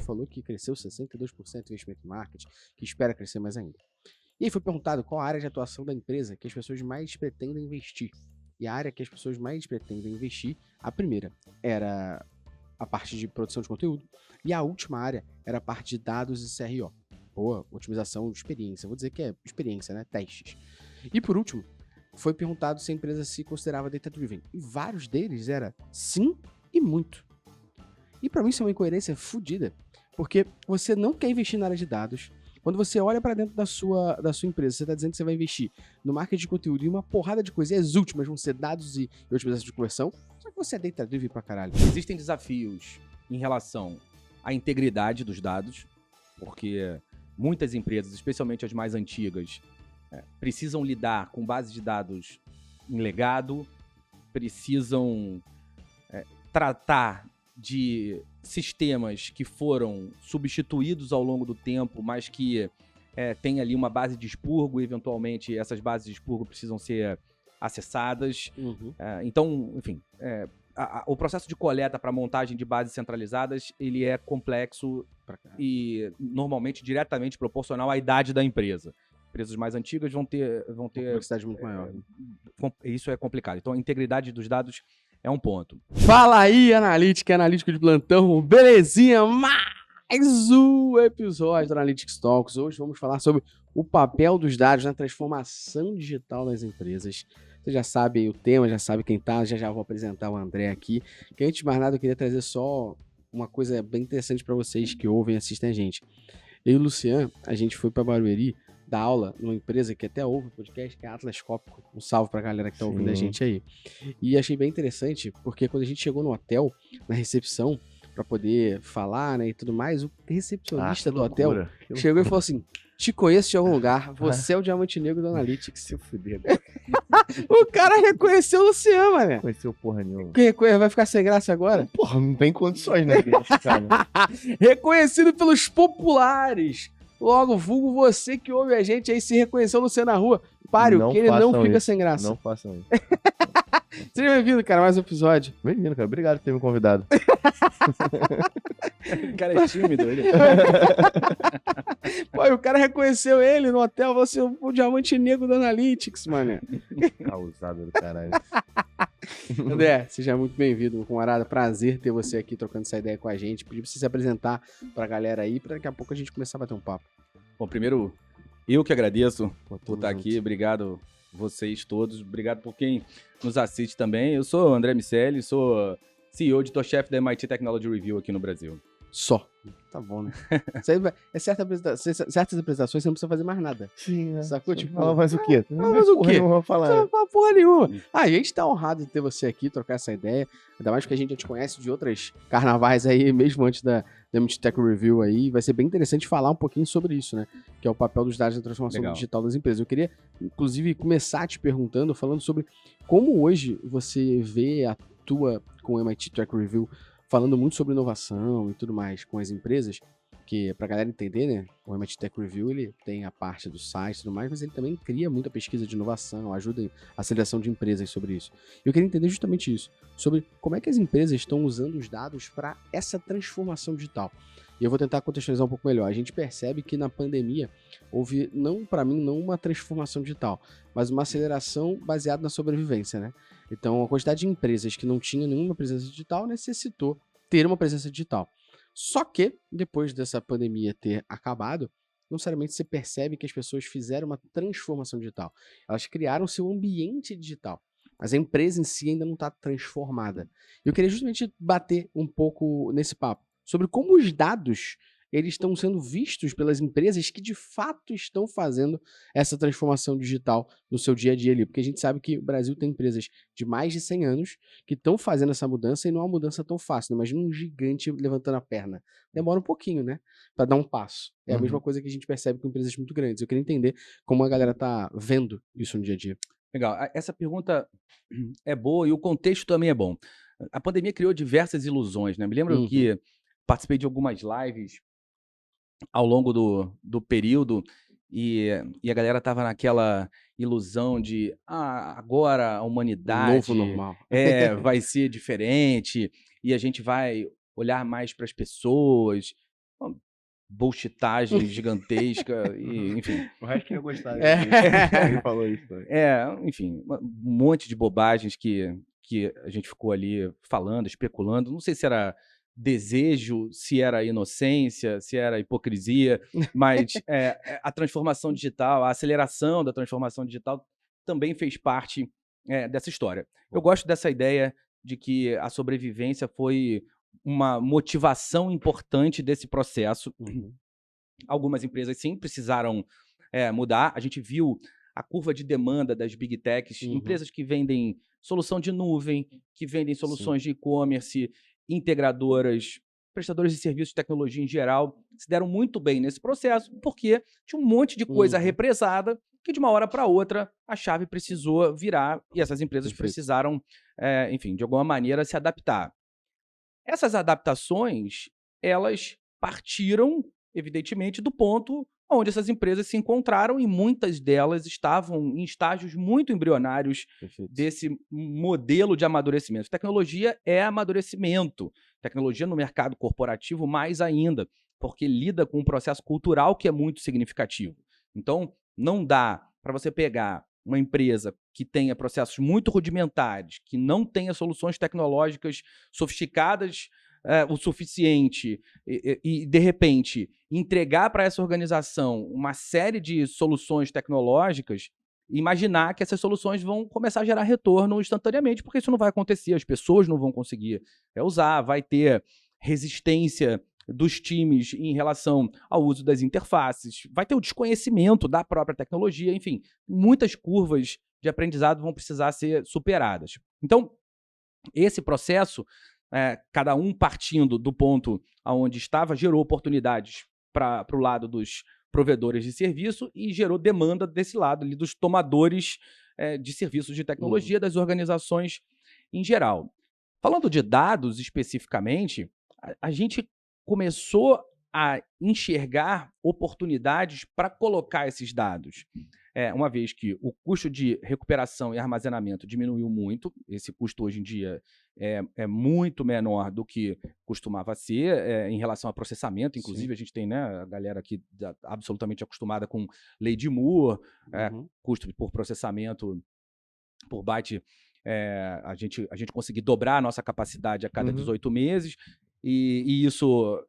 falou que cresceu 62% de investimento em marketing, que espera crescer mais ainda. E aí foi perguntado qual a área de atuação da empresa que as pessoas mais pretendem investir. E a área que as pessoas mais pretendem investir, a primeira era a parte de produção de conteúdo, e a última área era a parte de dados e CRO. Boa, otimização de experiência. Vou dizer que é experiência, né? Testes. E por último, foi perguntado se a empresa se considerava data-driven. E vários deles era sim e muito. E pra mim isso é uma incoerência fodida, porque você não quer investir na área de dados. Quando você olha pra dentro da sua empresa, você tá dizendo que você vai investir no marketing de conteúdo e uma porrada de coisas, e as últimas vão ser dados e otimização de conversão, só que você é data-driven pra caralho. Existem desafios em relação à integridade dos dados, porque muitas empresas, especialmente as mais antigas, precisam lidar com bases de dados em legado, precisam tratar de sistemas que foram substituídos ao longo do tempo, mas que tem ali uma base de expurgo e, eventualmente, essas bases de expurgo precisam ser acessadas. Então, enfim, o processo de coleta para montagem de bases centralizadas, ele é complexo e, normalmente, diretamente proporcional à idade da empresa. Empresas mais antigas vão ter uma complexidade muito maior. Isso é complicado. Então, a integridade dos dados é um ponto. Fala aí, analítico de plantão, belezinha? Mais um episódio do Analytics Talks. Hoje vamos falar sobre o papel dos dados na transformação digital das empresas. Você já sabe o tema, já sabe quem tá, já vou apresentar o André aqui. Que antes de mais nada, eu queria trazer só uma coisa bem interessante para vocês que ouvem e assistem a gente. Eu e o Luciano, a gente foi para Barueri dar aula numa empresa que até ouve o podcast, que é a Atlas Copco. Um salve pra galera que tá ouvindo a gente aí. E achei bem interessante, porque quando a gente chegou no hotel, na recepção, pra poder falar, né, e tudo mais, o recepcionista do hotel chegou e falou assim: te conheço de algum lugar, você é o Diamante Negro do Analytics. Se fuder. O cara reconheceu o Luciano, mano. Conheceu porra nenhuma. Vai ficar sem graça agora? Porra, não tem condições, né? Reconhecido pelos populares. Logo, vulgo você que ouve a gente aí, se reconheceu o Luciano na rua. Pare, que ele não fica sem graça. Não façam isso. Seja bem-vindo, cara, mais um episódio. Bem-vindo, cara. Obrigado por ter me convidado. O cara é tímido, ele. Pô, e o cara reconheceu ele no hotel, você é o Diamante Negro do Analytics, mano. Causado do caralho. André, seja muito bem-vindo, meu camarada. Prazer ter você aqui trocando essa ideia com a gente. Pedir pra você se apresentar pra galera aí, pra daqui a pouco a gente começar a bater um papo. Bom, primeiro, eu que agradeço por Tamo estar junto. aqui. Obrigado vocês todos. Obrigado por quem nos assiste também. Eu sou o André Miceli, sou CEO, editor-chefe da MIT Technology Review aqui no Brasil. Só. Tá bom, né? Isso aí é certas apresentações você não precisa fazer mais nada. Sim, né? Sacou? Tipo, Fala mais o quê? mais o quê? Não vou falar. Não fala porra nenhuma. A gente tá honrado de ter você aqui, trocar essa ideia. Ainda mais porque a gente já te conhece de outras carnavais aí, mesmo antes da MIT Tech Review aí. Vai ser bem interessante falar um pouquinho sobre isso, né? Que é o papel dos dados na transformação Legal. digital das empresas. Eu queria, inclusive, começar te perguntando, falando sobre como hoje você vê, atua com o MIT Tech Review, falando muito sobre inovação e tudo mais com as empresas. Que, pra galera entender, né, o MIT Tech Review, ele tem a parte do site e tudo mais, mas ele também cria muita pesquisa de inovação, ajuda a aceleração de empresas sobre isso. E eu queria entender justamente isso, sobre como é que as empresas estão usando os dados para essa transformação digital. E eu vou tentar contextualizar um pouco melhor. A gente percebe que na pandemia houve, não uma transformação digital, mas uma aceleração baseada na sobrevivência, né? Então, a quantidade de empresas que não tinham nenhuma presença digital necessitou ter uma presença digital. Só que, depois dessa pandemia ter acabado, não necessariamente você percebe que as pessoas fizeram uma transformação digital. Elas criaram seu ambiente digital, mas a empresa em si ainda não está transformada. E eu queria justamente bater um pouco nesse papo, sobre como os dados eles estão sendo vistos pelas empresas que de fato estão fazendo essa transformação digital no seu dia a dia ali. Porque a gente sabe que o Brasil tem empresas de mais de 100 anos que estão fazendo essa mudança e não é uma mudança tão fácil. Né? Imagina um gigante levantando a perna. Demora um pouquinho, né? Para dar um passo. É a mesma coisa que a gente percebe com empresas muito grandes. Eu queria entender como a galera tá vendo isso no dia a dia. Legal. Essa pergunta é boa e o contexto também é bom. A pandemia criou diversas ilusões, né? Me lembro que participei de algumas lives ao longo do período e a galera tava naquela ilusão de agora a humanidade Novo normal. vai ser diferente e a gente vai olhar mais para as pessoas. uma bullshitagem gigantesca, e, enfim. O resto ia gostar. É. Ele falou isso também. Enfim, um monte de bobagens que a gente ficou ali falando, especulando. Não sei se era desejo, se era inocência, se era hipocrisia, mas a transformação digital, a aceleração da transformação digital também fez parte dessa história. Eu gosto dessa ideia de que a sobrevivência foi uma motivação importante desse processo. Algumas empresas, sim, precisaram mudar. A gente viu a curva de demanda das big techs, empresas que vendem solução de nuvem, que vendem soluções de e-commerce, integradoras, prestadores de serviços de tecnologia em geral, se deram muito bem nesse processo, porque tinha um monte de coisa represada que de uma hora para outra a chave precisou virar e essas empresas precisaram, enfim, de alguma maneira se adaptar. Essas adaptações, elas partiram, evidentemente, do ponto onde essas empresas se encontraram e muitas delas estavam em estágios muito embrionários desse modelo de amadurecimento. Tecnologia é amadurecimento. Tecnologia no mercado corporativo mais ainda, porque lida com um processo cultural que é muito significativo. Então, não dá para você pegar uma empresa que tenha processos muito rudimentares, que não tenha soluções tecnológicas sofisticadas o suficiente e, de repente, entregar para essa organização uma série de soluções tecnológicas e imaginar que essas soluções vão começar a gerar retorno instantaneamente, porque isso não vai acontecer, as pessoas não vão conseguir usar, vai ter resistência dos times em relação ao uso das interfaces, vai ter o desconhecimento da própria tecnologia, enfim, muitas curvas de aprendizado vão precisar ser superadas. Então, esse processo, cada um partindo do ponto onde estava, gerou oportunidades para o lado dos provedores de serviço e gerou demanda desse lado ali dos tomadores de serviços de tecnologia, das organizações em geral. Falando de dados especificamente, a gente começou a enxergar oportunidades para colocar esses dados. Uma vez que o custo de recuperação e armazenamento diminuiu muito, esse custo hoje em dia é muito menor do que costumava ser em relação a processamento. Inclusive, a gente tem a galera aqui absolutamente acostumada com lei de Moore, custo por processamento por byte, a gente conseguir dobrar a nossa capacidade a cada 18 meses, e isso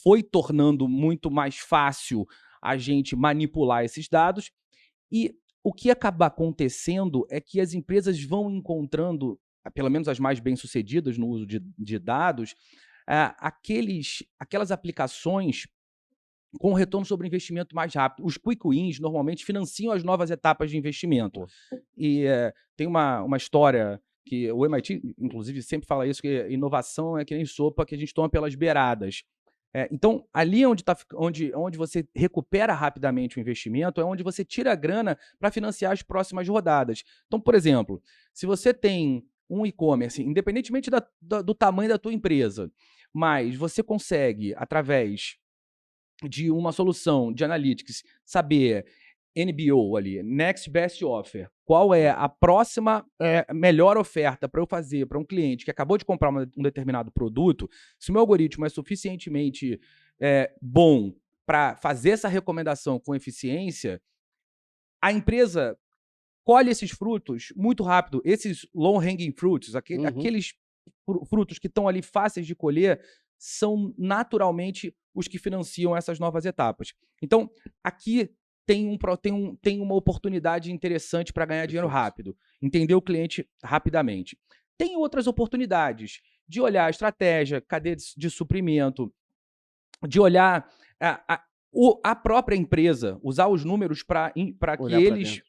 foi tornando muito mais fácil a gente manipular esses dados, e o que acaba acontecendo é que as empresas vão encontrando, pelo menos as mais bem-sucedidas no uso de dados, aquelas aplicações com retorno sobre investimento mais rápido. Os quick wins normalmente financiam as novas etapas de investimento. E tem uma história que o MIT, inclusive, sempre fala isso, que inovação é que nem sopa que a gente toma pelas beiradas. Então, ali onde você recupera rapidamente o investimento é onde você tira a grana para financiar as próximas rodadas. Então, por exemplo, se você tem um e-commerce, independentemente do tamanho da tua empresa, mas você consegue, através de uma solução de analytics, saber NBO ali, Next Best Offer, qual é a próxima melhor oferta para eu fazer para um cliente que acabou de comprar um determinado produto, se o meu algoritmo é suficientemente bom para fazer essa recomendação com eficiência, a empresa colhe esses frutos muito rápido, esses low-hanging fruits, aqueles frutos que estão ali fáceis de colher, são naturalmente os que financiam essas novas etapas. Então, aqui tem uma oportunidade interessante para ganhar dinheiro rápido, entender o cliente rapidamente. Tem outras oportunidades de olhar a estratégia, cadeia de suprimento, de olhar a própria empresa, usar os números para que eles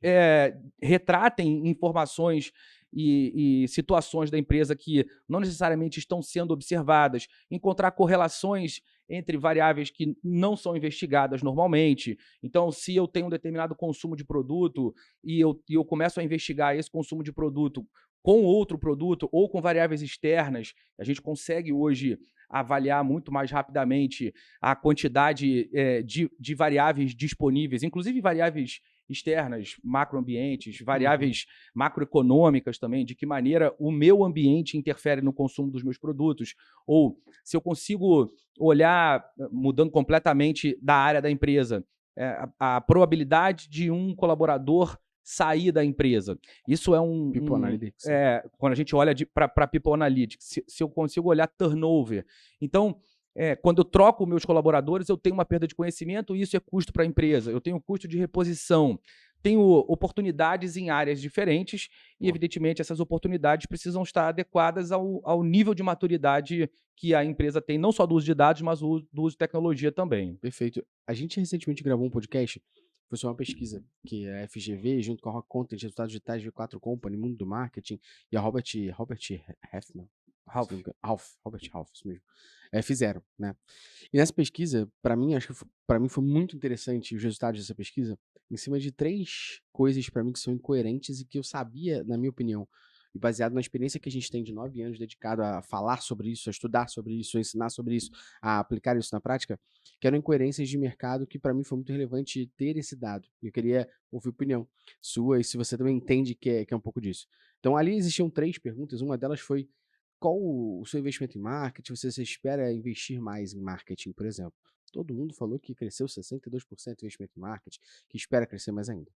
retratem informações e situações da empresa que não necessariamente estão sendo observadas, encontrar correlações entre variáveis que não são investigadas normalmente. Então, se eu tenho um determinado consumo de produto e eu começo a investigar esse consumo de produto com outro produto ou com variáveis externas, a gente consegue hoje avaliar muito mais rapidamente a quantidade de variáveis disponíveis, inclusive variáveis externas, macroambientes, variáveis macroeconômicas também, de que maneira o meu ambiente interfere no consumo dos meus produtos, ou se eu consigo olhar, mudando completamente da área da empresa, a probabilidade de um colaborador sair da empresa. Isso é People Analytics. quando a gente olha para People Analytics, se eu consigo olhar turnover. Então, quando eu troco meus colaboradores, eu tenho uma perda de conhecimento e isso é custo para a empresa. Eu tenho custo de reposição. Tenho oportunidades em áreas diferentes e, evidentemente, essas oportunidades precisam estar adequadas ao nível de maturidade que a empresa tem, não só do uso de dados, mas do uso de tecnologia também. Perfeito. A gente recentemente gravou um podcast, foi só uma pesquisa, que é a FGV, junto com a Rock Content, Resultados Digitais V4 Company, Mundo do Marketing, e a Robert Halfman, Robert Half, isso mesmo, fizeram, né? E nessa pesquisa, para mim, para mim foi muito interessante os resultados dessa pesquisa, em cima de 3 coisas para mim que são incoerentes e que eu sabia, na minha opinião, e baseado na experiência que a gente tem de 9 anos dedicado a falar sobre isso, a estudar sobre isso, a ensinar sobre isso, a aplicar isso na prática, que eram incoerências de mercado que para mim foi muito relevante ter esse dado. E eu queria ouvir a opinião sua e se você também entende que é um pouco disso. Então ali existiam 3 perguntas, uma delas foi: qual o seu investimento em marketing? Você espera investir mais em marketing, por exemplo? Todo mundo falou que cresceu 62% de investimento em marketing, que espera crescer mais ainda.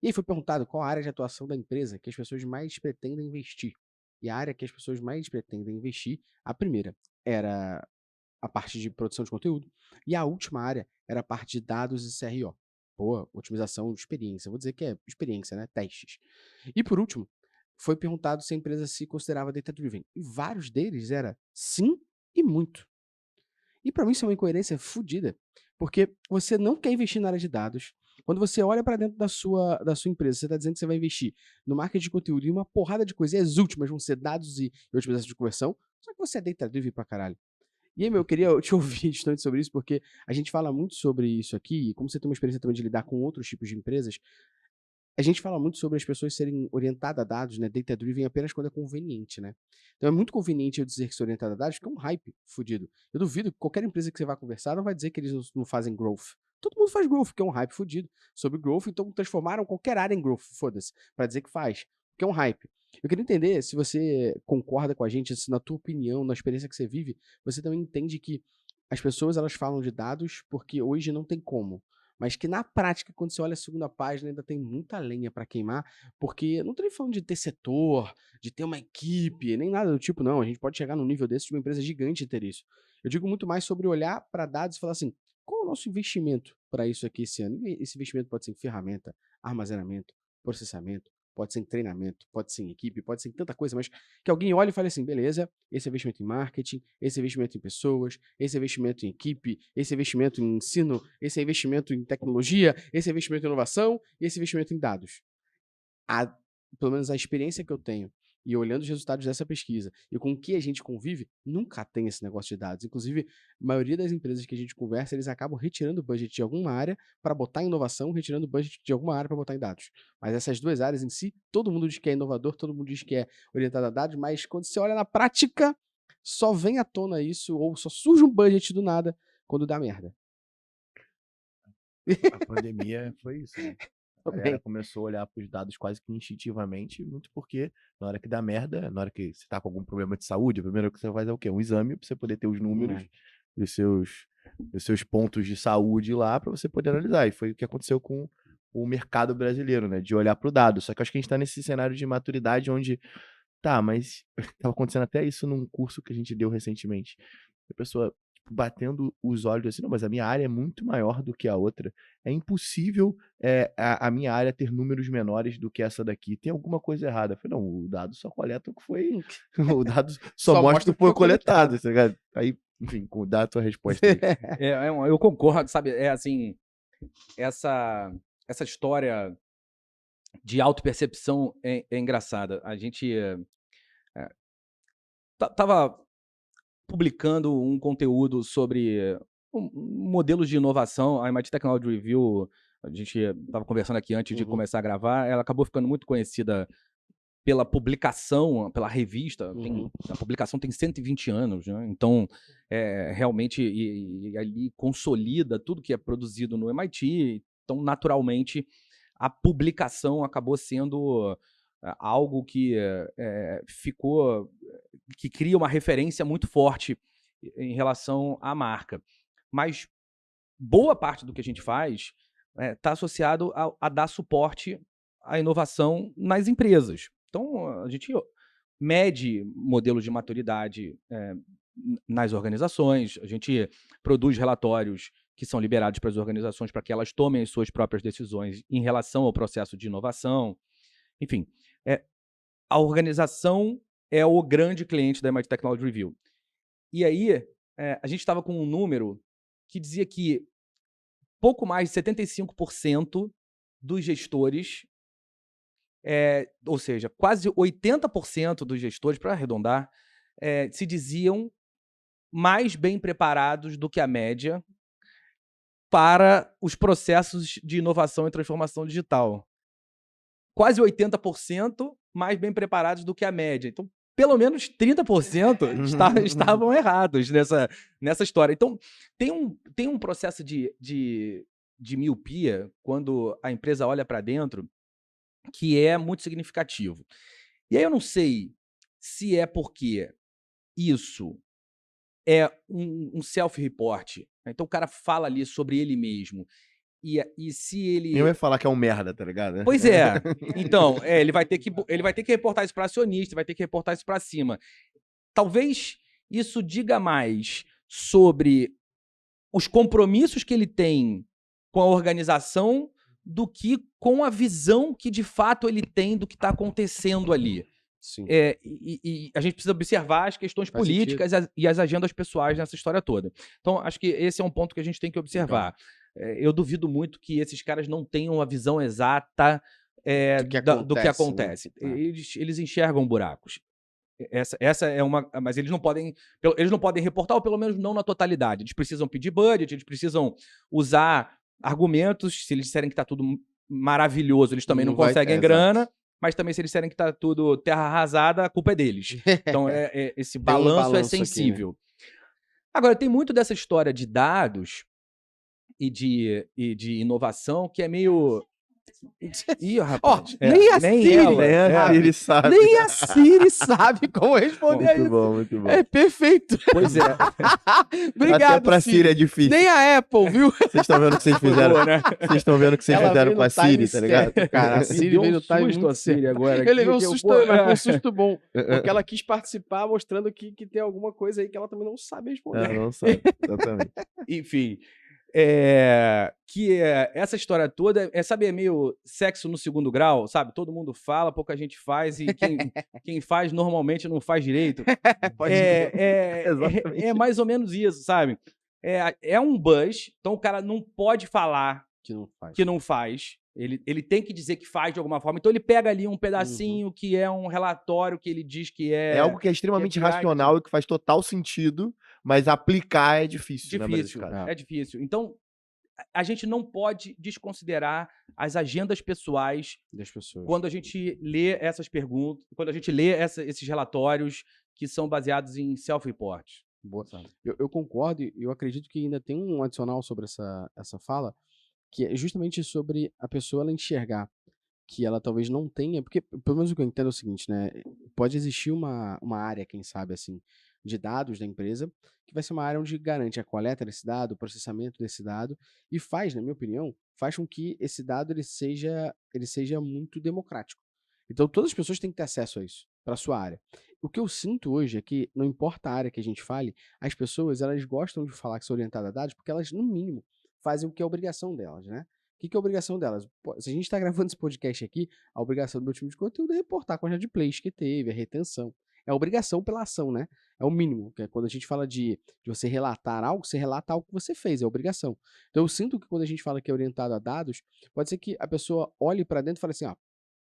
E aí foi perguntado qual a área de atuação da empresa que as pessoas mais pretendem investir. E a área que as pessoas mais pretendem investir, a primeira era a parte de produção de conteúdo, e a última área era a parte de dados e CRO. Boa, otimização de experiência. Vou dizer que é experiência, né? Testes. E por último, foi perguntado se a empresa se considerava data-driven. E vários deles era sim e muito. E para mim isso é uma incoerência fodida, porque você não quer investir na área de dados. Quando você olha para dentro da sua empresa, você está dizendo que você vai investir no marketing de conteúdo e uma porrada de coisas, e as últimas vão ser dados e otimização de conversão, só que você é data-driven pra caralho. E aí, meu, eu queria te ouvir bastante sobre isso, porque a gente fala muito sobre isso aqui, e como você tem uma experiência também de lidar com outros tipos de empresas, a gente fala muito sobre as pessoas serem orientadas a dados, né, data-driven apenas quando é conveniente, né? Então é muito conveniente eu dizer que sou orientado a dados, porque é um hype fudido. Eu duvido que qualquer empresa que você vá conversar não vai dizer que eles não fazem growth. Todo mundo faz growth, porque é um hype fudido sobre growth, então transformaram qualquer área em growth, foda-se, pra dizer que faz, porque é um hype. Eu queria entender se você concorda com a gente, se na tua opinião, na experiência que você vive, você também entende que as pessoas elas falam de dados porque hoje não tem como. Mas que na prática, quando você olha a segunda página, ainda tem muita lenha para queimar, porque não tô nem falando de ter setor, de ter uma equipe, nem nada do tipo, não. A gente pode chegar num nível desse de uma empresa gigante e ter isso. Eu digo muito mais sobre olhar para dados e falar assim: qual é o nosso investimento para isso aqui esse ano? E esse investimento pode ser em ferramenta, armazenamento, processamento, pode ser em treinamento, pode ser em equipe, pode ser em tanta coisa, mas que alguém olhe e fale assim: beleza, esse é investimento em marketing, esse é investimento em pessoas, esse é investimento em equipe, esse é investimento em ensino, esse é investimento em tecnologia, esse é investimento em inovação e esse é investimento em dados. Pelo menos a experiência que eu tenho, e olhando os resultados dessa pesquisa, e com o que a gente convive, nunca tem esse negócio de dados. Inclusive, a maioria das empresas que a gente conversa, eles acabam retirando o budget de alguma área para botar em inovação, retirando o budget de alguma área para botar em dados. Mas essas duas áreas em si, todo mundo diz que é inovador, todo mundo diz que é orientado a dados, mas quando você olha na prática, só vem à tona isso, ou só surge um budget do nada quando dá merda. A pandemia foi isso, né? A galera começou a olhar para os dados quase que instintivamente, muito porque na hora que dá merda, na hora que você tá com algum problema de saúde, a primeira coisa que você faz é o quê? Um exame para você poder ter os números dos seus pontos de saúde lá para você poder analisar. E foi o que aconteceu com o mercado brasileiro, né? De olhar para o dado. Só que eu acho que a gente está nesse cenário de maturidade onde, tá, mas estava acontecendo até isso num curso que a gente deu recentemente. A pessoa batendo os olhos assim: não, mas a minha área é muito maior do que a outra. É impossível a minha área ter números menores do que essa daqui. Tem alguma coisa errada. Eu falei: não, o dado só coleta o que foi. O dado só mostra o que foi coletado, tá ligado? Aí, enfim, dá a tua resposta aí. Eu concordo, sabe? É assim, essa história de autopercepção é engraçada. A gente tava publicando um conteúdo sobre modelos de inovação. A MIT Technology Review, a gente estava conversando aqui antes de começar a gravar, ela acabou ficando muito conhecida pela publicação, pela revista. A publicação tem 120 anos, né? Então, realmente, e ali consolida tudo que é produzido no MIT. Então, naturalmente, a publicação acabou sendo algo que que cria uma referência muito forte em relação à marca. Mas boa parte do que a gente faz está associado a dar suporte à inovação nas empresas. Então, a gente mede modelos de maturidade nas organizações, a gente produz relatórios que são liberados para as organizações para que elas tomem as suas próprias decisões em relação ao processo de inovação. Enfim, a organização é o grande cliente da MIT Technology Review. E aí, a gente estava com um número que dizia que pouco mais de 75% dos gestores, ou seja, quase 80% dos gestores, para arredondar, se diziam mais bem preparados do que a média para os processos de inovação e transformação digital. Quase 80% mais bem preparados do que a média. Então, pelo menos 30% estavam errados nessa história. Então, tem um processo de miopia quando a empresa olha para dentro que é muito significativo. E aí eu não sei se é porque isso é um self-report. Então o cara fala ali sobre ele mesmo. E se ele... Quem vai falar que é um merda, tá ligado? Pois é. Então, ele vai ter que reportar isso para acionista, vai ter que reportar isso para cima. Talvez isso diga mais sobre os compromissos que ele tem com a organização do que com a visão que, de fato, ele tem do que está acontecendo ali. Sim. E a gente precisa observar as questões políticas e as agendas pessoais nessa história toda. Então, acho que esse é um ponto que a gente tem que observar. Eu duvido muito que esses caras não tenham a visão exata do que acontece. Né? Eles enxergam buracos. Essa é uma... Mas eles não podem reportar, ou pelo menos não na totalidade. Eles precisam pedir budget, eles precisam usar argumentos. Se eles disserem que está tudo maravilhoso, eles também não conseguem grana. Mas também, se eles disserem que está tudo terra arrasada, a culpa é deles. Então, esse balanço é sensível. Aqui, né? Agora, tem muito dessa história de dados e de inovação que é meio... Ih, rapaz. Nem a Siri sabe. Nem a Siri sabe como responder muito isso. Bom, muito bom. É perfeito. Pois é. Obrigado, até pra Siri é difícil. Nem a Apple, viu? Vocês estão vendo o que vocês fizeram? Vocês estão vendo o que vocês fizeram com a Siri, tá ligado? Cara, a Siri veio no time muito Siri agora. Ele levou um susto, mas foi um susto bom. Porque ela quis participar mostrando que tem alguma coisa aí que ela também não sabe responder. Ela não sabe, exatamente. Enfim... essa história toda é meio sexo no segundo grau, sabe? Todo mundo fala, pouca gente faz, e quem faz normalmente não faz direito. É mais ou menos isso, sabe? É um buzz, então o cara não pode falar que não faz. Ele tem que dizer que faz de alguma forma. Então ele pega ali um pedacinho que é um relatório que ele diz que é... É algo que é extremamente racional e que faz total sentido, mas aplicar é difícil. É difícil. Então, a gente não pode desconsiderar as agendas pessoais das pessoas quando a gente lê essas perguntas, quando a gente lê esses relatórios que são baseados em self-report. Eu concordo e eu acredito que ainda tem um adicional sobre essa fala, que é justamente sobre a pessoa ela enxergar que ela talvez não tenha, porque pelo menos o que eu entendo é o seguinte, né? Pode existir uma área, quem sabe assim, de dados da empresa, que vai ser uma área onde garante a coleta desse dado, o processamento desse dado, e faz, na minha opinião, faz com que esse dado ele seja muito democrático. Então todas as pessoas têm que ter acesso a isso, para a sua área. O que eu sinto hoje é que, não importa a área que a gente fale, as pessoas elas gostam de falar que são orientadas a dados, porque elas, no mínimo, fazem o que é obrigação delas, né? O que é a obrigação delas? Pô, se a gente está gravando esse podcast aqui, a obrigação do meu time de conteúdo é reportar a quantidade de plays que teve, a retenção. É obrigação pela ação, né? É o mínimo. Que é quando a gente fala de você relatar algo, você relata algo que você fez, é obrigação. Então eu sinto que quando a gente fala que é orientado a dados, pode ser que a pessoa olhe para dentro e fale assim, ó,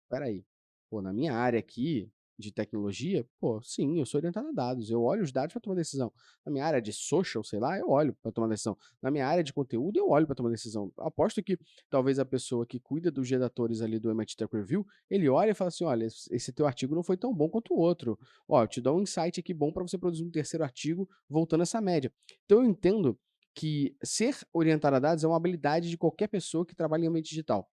peraí, pô, na minha área aqui de tecnologia, pô, sim, eu sou orientado a dados, eu olho os dados para tomar decisão. Na minha área de social, sei lá, eu olho para tomar decisão. Na minha área de conteúdo, eu olho para tomar decisão. Aposto que talvez a pessoa que cuida dos redatores ali do MIT Tech Review, ele olha e fala assim, olha, esse teu artigo não foi tão bom quanto o outro. Ó, eu te dou um insight aqui bom para você produzir um terceiro artigo voltando a essa média. Então eu entendo que ser orientado a dados é uma habilidade de qualquer pessoa que trabalha em ambiente digital.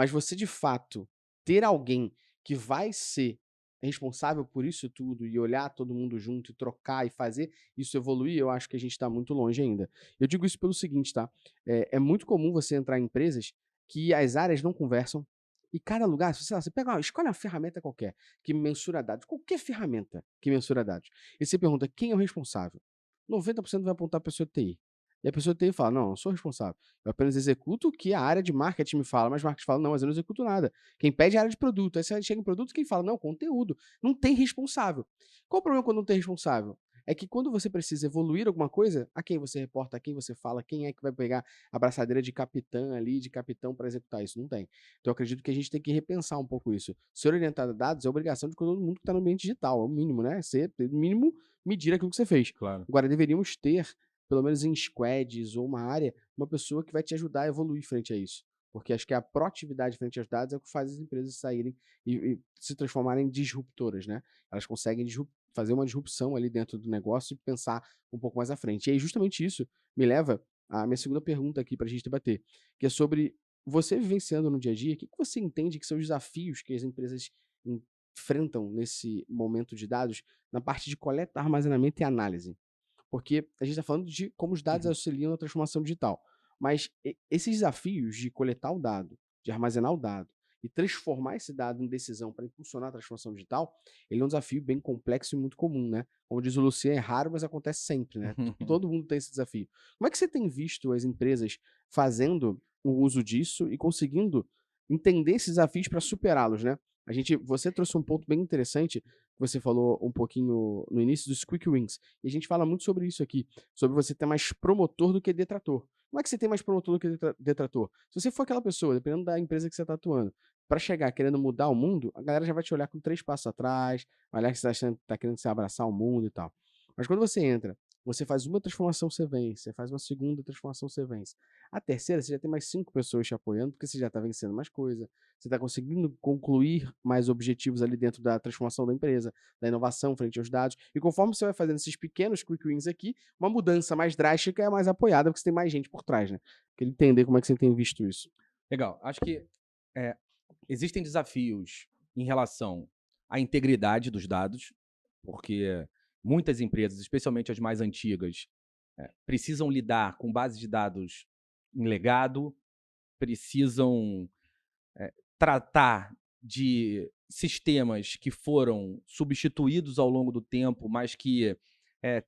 Mas você, de fato, ter alguém que vai ser responsável por isso tudo e olhar todo mundo junto e trocar e fazer isso evoluir, eu acho que a gente está muito longe ainda. Eu digo isso pelo seguinte, tá? É muito comum você entrar em empresas que as áreas não conversam e cada lugar, sei lá, você pega escolhe uma ferramenta qualquer que mensura dados, qualquer ferramenta que mensura dados, e você pergunta quem é o responsável. 90% vai apontar a pessoa de TI. E a pessoa de TI fala, não, eu não sou responsável. Eu apenas executo o que a área de marketing me fala, mas marketing fala, não, mas eu não executo nada. Quem pede é a área de produto. Aí você chega em produto, quem fala, não, conteúdo. Não tem responsável. Qual o problema quando não tem responsável? É que quando você precisa evoluir alguma coisa, a quem você reporta, a quem você fala, quem é que vai pegar a braçadeira de capitã ali, de capitão para executar isso? Não tem. Então eu acredito que a gente tem que repensar um pouco isso. Ser orientado a dados é obrigação de todo mundo que está no ambiente digital, é o mínimo, né? Ser, no mínimo, medir aquilo que você fez. Claro. Agora, deveríamos ter, pelo menos em squads ou uma área, uma pessoa que vai te ajudar a evoluir frente a isso. Porque acho que a proatividade frente aos dados é o que faz as empresas saírem e se transformarem em disruptoras, né? Elas conseguem fazer uma disrupção ali dentro do negócio e pensar um pouco mais à frente. E aí, justamente isso me leva à minha segunda pergunta aqui para a gente debater, que é sobre você vivenciando no dia a dia, o que você entende que são os desafios que as empresas enfrentam nesse momento de dados na parte de coleta, armazenamento e análise? Porque a gente está falando de como os dados auxiliam na transformação digital. Mas esses desafios de coletar o dado, de armazenar o dado e transformar esse dado em decisão para impulsionar a transformação digital, ele é um desafio bem complexo e muito comum, né? Como diz o Luciano, é raro, mas acontece sempre, né? Todo mundo tem esse desafio. Como é que você tem visto as empresas fazendo o uso disso e conseguindo entender esses desafios para superá-los, né? Você trouxe um ponto bem interessante, que você falou um pouquinho no início dos quick wins. E a gente fala muito sobre isso aqui, sobre você ter mais promotor do que detrator. Como é que você tem mais promotor do que detrator? Se você for aquela pessoa, dependendo da empresa que você está atuando, para chegar querendo mudar o mundo, a galera já vai te olhar com 3 passos atrás, vai olhar que você tá querendo se abraçar o mundo e tal. Mas quando você entra, você faz uma transformação, você vence. Você faz uma segunda transformação, você vence. A terceira, você já tem mais 5 pessoas te apoiando, porque você já está vencendo mais coisa. Você está conseguindo concluir mais objetivos ali dentro da transformação da empresa, da inovação frente aos dados. E conforme você vai fazendo esses pequenos quick wins aqui, uma mudança mais drástica é mais apoiada, porque você tem mais gente por trás, né? Queria entender como é que você tem visto isso. Legal. Acho que existem desafios em relação à integridade dos dados, porque muitas empresas, especialmente as mais antigas, precisam lidar com bases de dados em legado, precisam tratar de sistemas que foram substituídos ao longo do tempo, mas que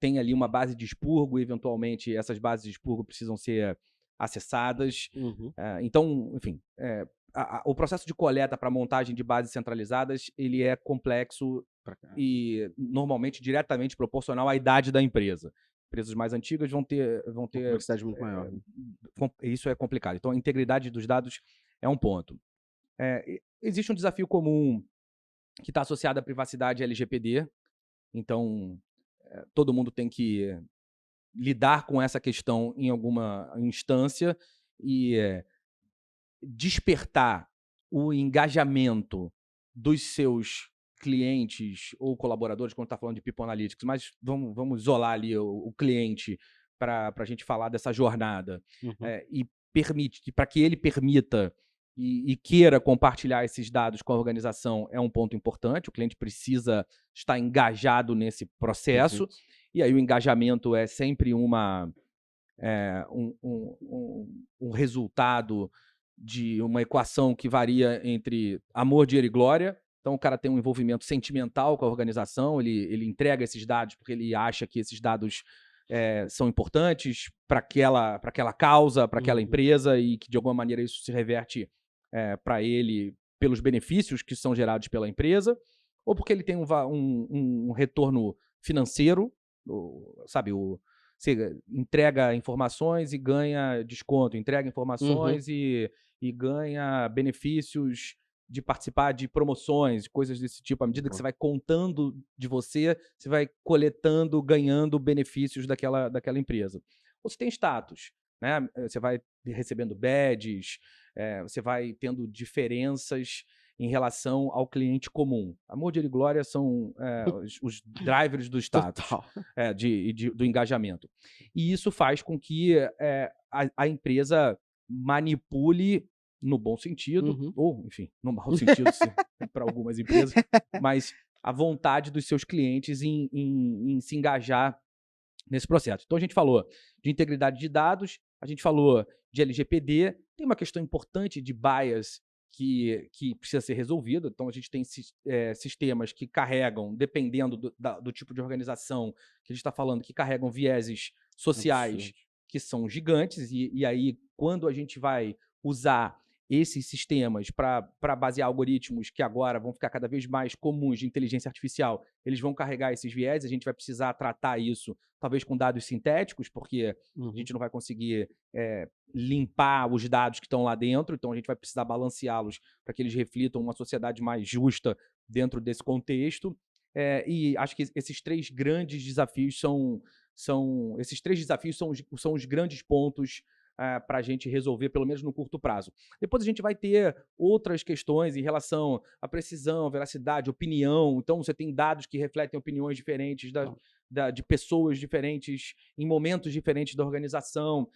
tem ali uma base de expurgo, e eventualmente essas bases de expurgo precisam ser acessadas. Então, enfim, o processo de coleta para montagem de bases centralizadas, ele é complexo e normalmente diretamente proporcional à idade da empresa. Empresas mais antigas vão ter uma complexidade muito maior. Isso é complicado. Então, a integridade dos dados é um ponto. Existe um desafio comum que está associado à privacidade LGPD. Então, todo mundo tem que lidar com essa questão em alguma instância e despertar o engajamento dos seus clientes ou colaboradores, quando está falando de People Analytics, mas vamos isolar ali o cliente para a gente falar dessa jornada. E para que ele permita e queira compartilhar esses dados com a organização é um ponto importante. O cliente precisa estar engajado nesse processo. E aí o engajamento é sempre um resultado de uma equação que varia entre amor, dinheiro e glória. Então o cara tem um envolvimento sentimental com a organização, ele entrega esses dados porque ele acha que esses dados são importantes para aquela causa, para aquela empresa, e que de alguma maneira isso se reverte para ele pelos benefícios que são gerados pela empresa, ou porque ele tem um retorno financeiro, sabe? Você entrega informações e ganha desconto, entrega informações e ganha benefícios de participar de promoções, coisas desse tipo. À medida que você vai contando de você vai coletando, ganhando benefícios daquela empresa. Ou você tem status, né? Você vai recebendo badges, você vai tendo diferenças em relação ao cliente comum. Amor, dinheiro e glória são os drivers do status, do engajamento. E isso faz com que a empresa manipule no bom sentido, Uhum. ou, enfim, no mau sentido para algumas empresas, mas a vontade dos seus clientes em se engajar nesse processo. Então, a gente falou de integridade de dados, a gente falou de LGPD, tem uma questão importante de bias que precisa ser resolvida. Então, a gente tem sistemas que carregam, dependendo do tipo de organização que a gente está falando, que carregam vieses sociais Absurdo. que são gigantes, e aí, quando a gente vai usar esses sistemas para basear algoritmos que agora vão ficar cada vez mais comuns de inteligência artificial, eles vão carregar esses viés, a gente vai precisar tratar isso, talvez com dados sintéticos, porque a gente não vai conseguir limpar os dados que estão lá dentro, então a gente vai precisar balanceá-los para que eles reflitam uma sociedade mais justa dentro desse contexto. E acho que esses três grandes desafios são os grandes pontos para a gente resolver, pelo menos no curto prazo. Depois a gente vai ter outras questões em relação à precisão, veracidade, opinião. Então, você tem dados que refletem opiniões diferentes de pessoas diferentes, em momentos diferentes da organização.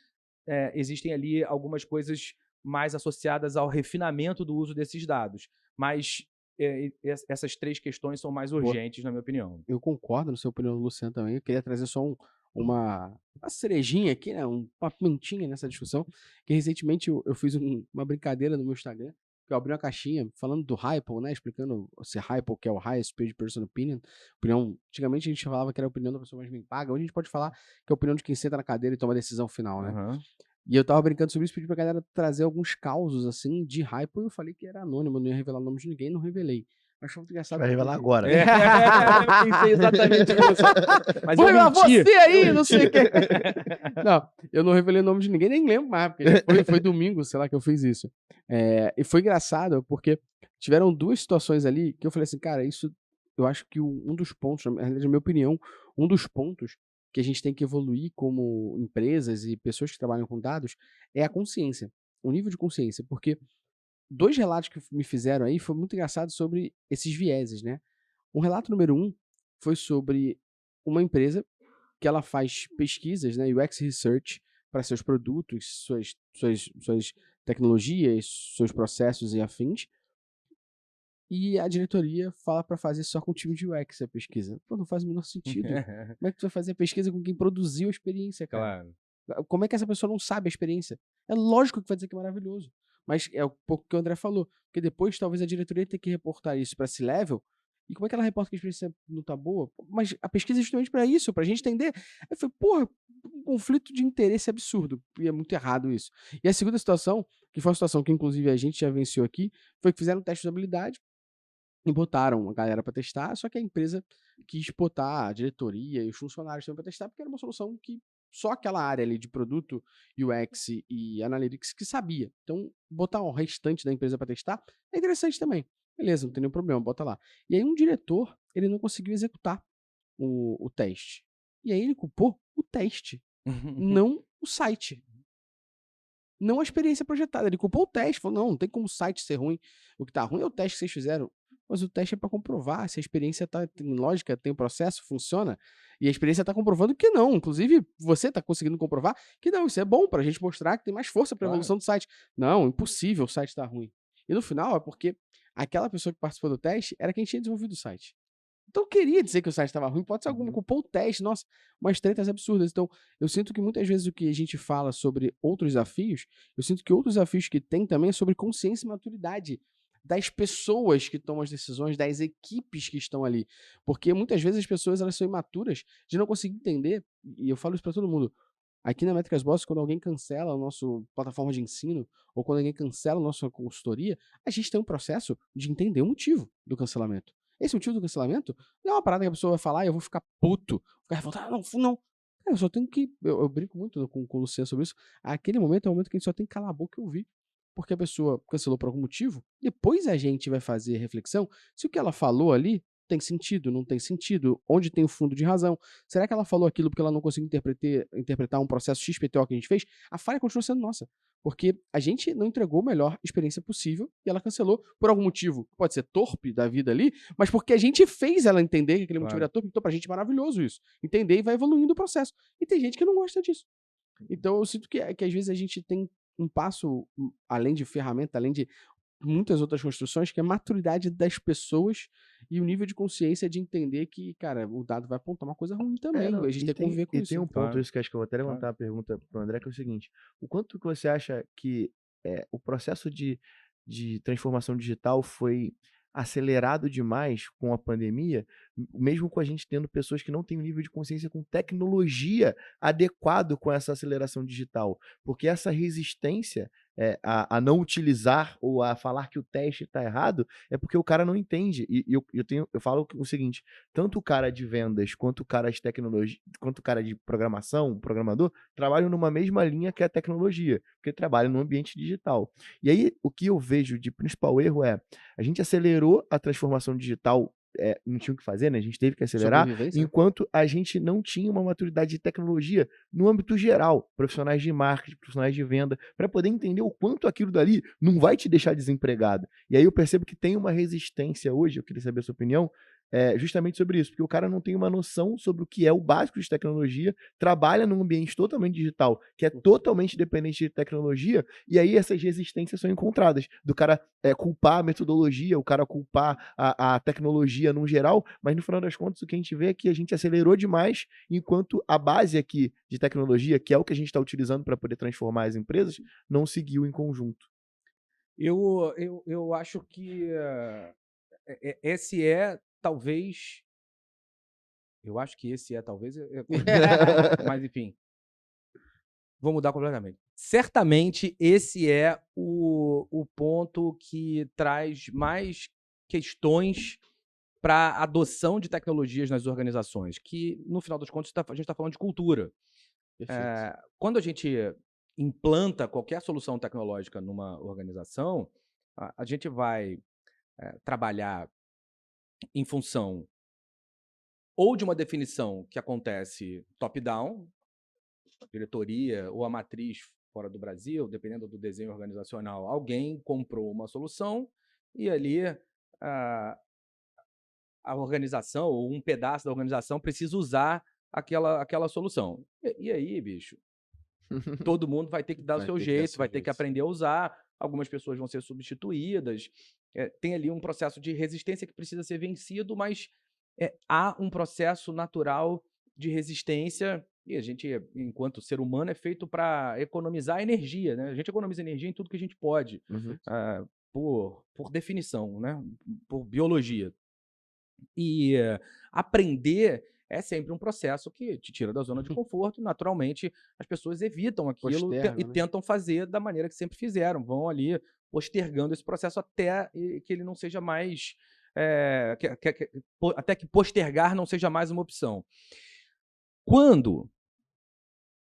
Existem ali algumas coisas mais associadas ao refinamento do uso desses dados. Mas essas três questões são mais urgentes, na minha opinião. Eu concordo na sua opinião, Luciano, também. Eu queria trazer só uma cerejinha aqui, né? Uma pimentinha nessa discussão. Que recentemente eu fiz uma brincadeira no meu Instagram, que eu abri uma caixinha falando do Hypo, né? Explicando se Hypo, que é o Highest Paid Person Opinion. Antigamente a gente falava que era a opinião da pessoa mais bem paga. Hoje a gente pode falar que é a opinião de quem senta na cadeira e toma a decisão final, né? Uhum. E eu tava brincando sobre isso, pedi pra galera trazer alguns causos, assim, de Hypo, e eu falei que era anônimo, eu não ia revelar o nome de ninguém, não revelei. Mas foi muito engraçado. Vai revelar porque- agora. Eu pensei exatamente nisso. Mas Vou eu revelar menti. você aí, não sei o que. Não, eu não revelei o nome de ninguém, nem lembro mais, porque foi domingo, sei lá, que eu fiz isso. E foi engraçado, porque tiveram duas situações ali que eu falei assim, cara, isso, eu acho que um dos pontos, na realidade, na minha opinião, um dos pontos que a gente tem que evoluir como empresas e pessoas que trabalham com dados é a consciência, o nível de consciência, porque dois relatos que me fizeram aí foi muito engraçado sobre esses vieses, né? Um relato número 1 foi sobre uma empresa que ela faz pesquisas, né, UX Research, para seus produtos, suas tecnologias, seus processos e afins. E a diretoria fala para fazer só com o time de UX a pesquisa. Pô, não faz o menor sentido. Como é que tu vai fazer a pesquisa com quem produziu a experiência, cara? Claro. Como é que essa pessoa não sabe a experiência? É lógico que vai dizer que é maravilhoso. Mas é um pouco que o André falou. Porque depois talvez a diretoria tenha que reportar isso para C-Level. E como é que ela reporta que a experiência não tá boa? Mas a pesquisa é justamente para isso, pra gente entender. Aí foi, porra, um conflito de interesse absurdo. E é muito errado isso. E a segunda situação, que foi uma situação que inclusive a gente já venceu aqui, foi que fizeram um teste de usabilidade e botaram a galera para testar, só que a empresa quis botar a diretoria e os funcionários também para testar, porque era uma solução que só aquela área ali de produto, UX e Analytics que sabia. Então, botar o restante da empresa para testar é interessante também. Beleza, não tem nenhum problema, bota lá. E aí um diretor, ele não conseguiu executar o teste. E aí ele culpou o teste, não o site. Não a experiência projetada. Ele culpou o teste, falou, não tem como o site ser ruim. O que tá ruim é o teste que vocês fizeram. Mas o teste é para comprovar se a experiência tem lógica, tem processo, funciona. E a experiência tá comprovando que não. Inclusive, você tá conseguindo comprovar que não. Isso é bom pra gente mostrar que tem mais força pra evolução do site. Não, impossível o site tá ruim. E no final é porque aquela pessoa que participou do teste era quem tinha desenvolvido o site. Então eu queria dizer que o site estava ruim, pode ser alguma, culpou o teste, nossa, umas tretas absurdas. Então, eu sinto que muitas vezes o que a gente fala sobre outros desafios, eu sinto que outros desafios que tem também é sobre consciência e maturidade das pessoas que tomam as decisões, das equipes que estão ali. Porque muitas vezes as pessoas elas são imaturas de não conseguir entender, e eu falo isso para todo mundo. Aqui na Métricas Boss, quando alguém cancela a nossa plataforma de ensino, ou quando alguém cancela a nossa consultoria, a gente tem um processo de entender o motivo do cancelamento. Esse motivo do cancelamento não é uma parada que a pessoa vai falar e eu vou ficar puto, ficar revoltado, não. Eu só tenho que. Eu brinco muito com o Luciano sobre isso. Aquele momento é o momento que a gente só tem que calar a boca e ouvir. Porque a pessoa cancelou por algum motivo, depois a gente vai fazer reflexão se o que ela falou ali tem sentido, não tem sentido, onde tem o fundo de razão. Será que ela falou aquilo porque ela não conseguiu interpretar um processo XPTO que a gente fez? A falha continua sendo nossa, porque a gente não entregou a melhor experiência possível e ela cancelou por algum motivo. Pode ser torpe da vida ali, mas porque a gente fez ela entender que aquele motivo era torpe, então pra gente é maravilhoso isso. Entender e vai evoluindo o processo. E tem gente que não gosta disso. Então eu sinto que às vezes a gente tem um passo além de ferramenta, além de muitas outras construções, que é a maturidade das pessoas e o nível de consciência de entender que, cara, o dado vai apontar uma coisa ruim também, Não, a gente tem que conviver com e isso. tem um ponto, Claro, isso que acho que eu vou até claro. levantar a pergunta pro André, que é o seguinte: o quanto que você acha que o processo de transformação digital foi acelerado demais com a pandemia, mesmo com a gente tendo pessoas que não têm um nível de consciência com tecnologia adequado com essa aceleração digital? Porque essa resistência a não utilizar ou a falar que o teste está errado é porque o cara não entende. E eu falo o seguinte: tanto o cara de vendas quanto o cara de tecnologia, quanto o cara de programação, o programador, trabalham numa mesma linha que é a tecnologia, porque trabalham no ambiente digital. E aí, o que eu vejo de principal erro é, a gente acelerou a transformação digital, não tinha o que fazer, né? A gente teve que acelerar, Sobrevivência, né? enquanto a gente não tinha uma maturidade de tecnologia no âmbito geral, profissionais de marketing, profissionais de venda, para poder entender o quanto aquilo dali não vai te deixar desempregado. E aí eu percebo que tem uma resistência hoje, eu queria saber a sua opinião, justamente sobre isso, porque o cara não tem uma noção sobre o que é o básico de tecnologia, trabalha num ambiente totalmente digital, que é totalmente dependente de tecnologia, e aí essas resistências são encontradas, do cara culpar a metodologia, o cara culpar a tecnologia no geral, mas no final das contas o que a gente vê é que a gente acelerou demais, enquanto a base aqui de tecnologia, que é o que a gente está utilizando para poder transformar as empresas, não seguiu em conjunto. Eu acho que esse é talvez. Eu acho que esse é talvez. Mas enfim, vou mudar completamente. Certamente esse é o ponto que traz mais questões para a adoção de tecnologias nas organizações, que no final das contas a gente está falando de cultura. Perfeito. Quando a gente implanta qualquer solução tecnológica numa organização, a gente vai trabalhar em função ou de uma definição que acontece top-down, a diretoria ou a matriz fora do Brasil, dependendo do desenho organizacional, alguém comprou uma solução e ali a, a organização ou um pedaço da organização precisa usar aquela solução. E aí, bicho, todo mundo vai ter que dar o Vai seu ter que dar jeito, seu vai ter que jeito, sim. aprender a usar, algumas pessoas vão ser substituídas, tem ali um processo de resistência que precisa ser vencido, mas há um processo natural de resistência e a gente, enquanto ser humano, é feito para economizar energia, né? A gente economiza energia em tudo que a gente pode, Uhum. por definição, né? Por biologia. E aprender é sempre um processo que te tira da zona de conforto. Naturalmente, as pessoas evitam aquilo e Posterga, né? tentam fazer da maneira que sempre fizeram. Vão ali postergando esse processo até que ele não seja mais. Até que postergar não seja mais uma opção. Quando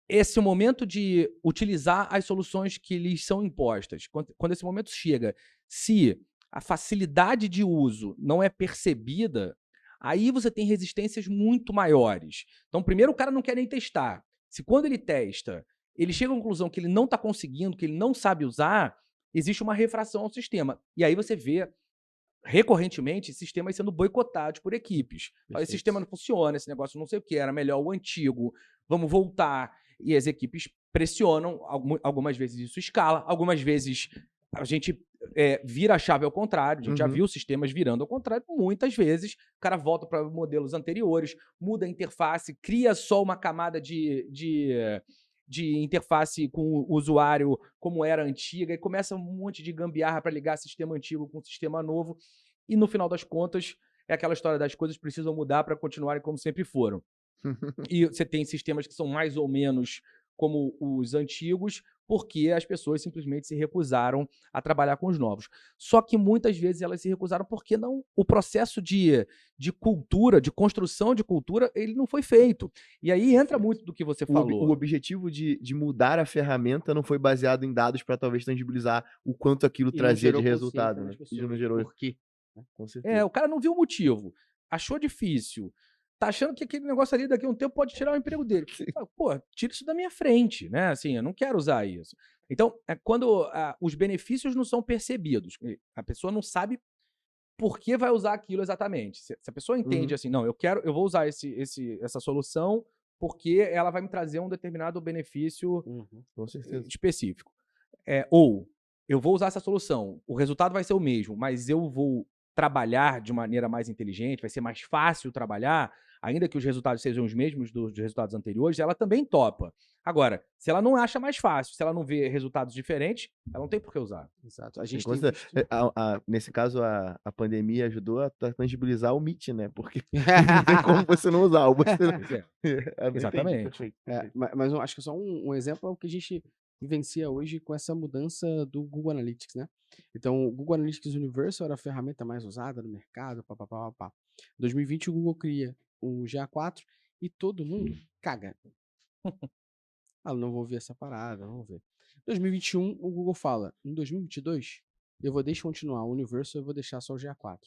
esse momento de utilizar as soluções que lhes são impostas, quando esse momento chega, se a facilidade de uso não é percebida, aí você tem resistências muito maiores. Então, primeiro, o cara não quer nem testar. Se quando ele testa, ele chega à conclusão que ele não está conseguindo, que ele não sabe usar, existe uma refração ao sistema. E aí você vê recorrentemente sistemas sendo boicotados por equipes. Esse sistema não funciona, esse negócio não sei o que, era melhor o antigo, vamos voltar. E as equipes pressionam, algumas vezes isso escala, algumas vezes a gente vira a chave ao contrário, a gente já viu sistemas virando ao contrário, muitas vezes o cara volta para modelos anteriores, muda a interface, cria só uma camada de interface com o usuário como era antiga, e começa um monte de gambiarra para ligar sistema antigo com sistema novo, e no final das contas é aquela história das coisas precisam mudar para continuarem como sempre foram. E você tem sistemas que são mais ou menos como os antigos, porque as pessoas simplesmente se recusaram a trabalhar com os novos. Só que muitas vezes elas se recusaram porque o processo de cultura, de construção de cultura, ele não foi feito. E aí entra muito do que você O falou. objetivo de mudar a ferramenta não foi baseado em dados para talvez tangibilizar o quanto aquilo E não trazia de gerou resultado, consciência né? nas E não pessoas. gerou, Por quê? com certeza. O cara não viu o motivo, achou difícil, tá achando que aquele negócio ali daqui a um tempo pode tirar o emprego dele. Pô, tira isso da minha frente, né? Assim, eu não quero usar isso. Então, quando os benefícios não são percebidos, a pessoa não sabe por que vai usar aquilo exatamente. Se a pessoa entende assim, não, eu vou usar essa solução porque ela vai me trazer um determinado benefício Com certeza. específico. Ou eu vou usar essa solução, o resultado vai ser o mesmo, mas eu vou trabalhar de maneira mais inteligente, vai ser mais fácil trabalhar, ainda que os resultados sejam os mesmos dos resultados anteriores, ela também topa. Agora, se ela não acha mais fácil, se ela não vê resultados diferentes, ela não tem por que usar. Exato. A Em gente tem conta- visto... nesse caso, a pandemia ajudou a tangibilizar o Meet, né? Porque não tem como você não usar. Ou você... Pois é. Entendi, Exatamente. perfeito. mas eu acho que só um exemplo é o que a gente vivencia hoje com essa mudança do Google Analytics, né? Então, o Google Analytics Universal era a ferramenta mais usada no mercado, papapá. Em 2020, o Google cria o GA4 e todo mundo caga. Não vou ver essa parada, vamos ver. Em 2021, o Google fala, em 2022, eu vou descontinuar o Universal, eu vou deixar só o GA4.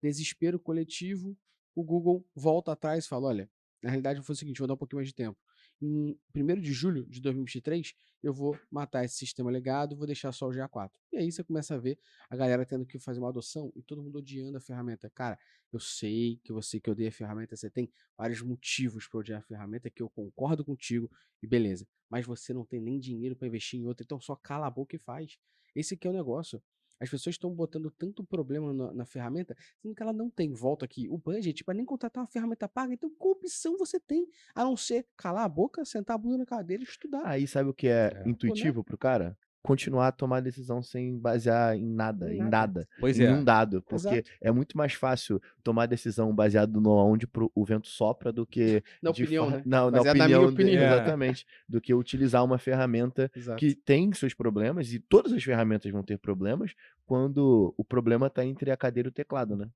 Desespero coletivo, o Google volta atrás e fala, olha, na realidade foi o seguinte, vou dar um pouquinho mais de tempo. Em 1º de julho de 2023, eu vou matar esse sistema legado, vou deixar só o GA4. E aí você começa a ver a galera tendo que fazer uma adoção e todo mundo odiando a ferramenta. Cara, eu sei que você que odeia a ferramenta, você tem vários motivos para odiar a ferramenta, que eu concordo contigo, e beleza. Mas você não tem nem dinheiro para investir em outra, então só cala a boca e faz. Esse aqui é o negócio. As pessoas estão botando tanto problema na ferramenta, sendo que ela não tem. Volta aqui, o budget para nem contratar uma ferramenta paga, então qual opção você tem? A não ser calar a boca, sentar a bunda na cadeira e estudar. Aí sabe o que é É. intuitivo pro cara? Continuar a tomar decisão sem basear em nada, Em em nada. nada, Pois em é. um dado. Porque Exato. é muito mais fácil tomar decisão baseado no onde o vento sopra do que Na opinião, né? na Baseado na minha opinião. exatamente, do que utilizar uma ferramenta Exato. que tem seus problemas, e todas as ferramentas vão ter problemas, quando o problema tá entre a cadeira e o teclado, né?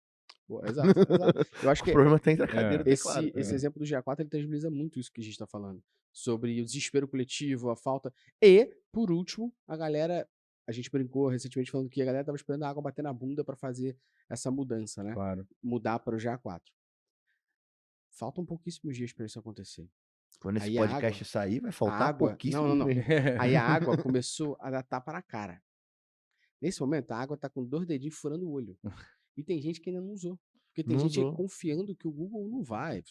Pô, exato. Eu acho O que problema tá entre a cadeira e o teclado. esse exemplo do GA4 ele tangibiliza muito isso que a gente está falando. Sobre o desespero coletivo, a falta. E, por último, a galera. A gente brincou recentemente falando que a galera tava esperando a água bater na bunda para fazer essa mudança, né? Claro. Mudar para o GA4. Faltam pouquíssimos dias para isso acontecer. Quando esse Aí a podcast sair, vai A faltar água. pouquíssimo Não. mesmo. Aí a água começou a dar tapa na cara. Nesse momento, a água tá com 2 dedinhos furando o olho. E tem gente que ainda não usou. Porque tem Não gente usou. confiando que o Google não vai.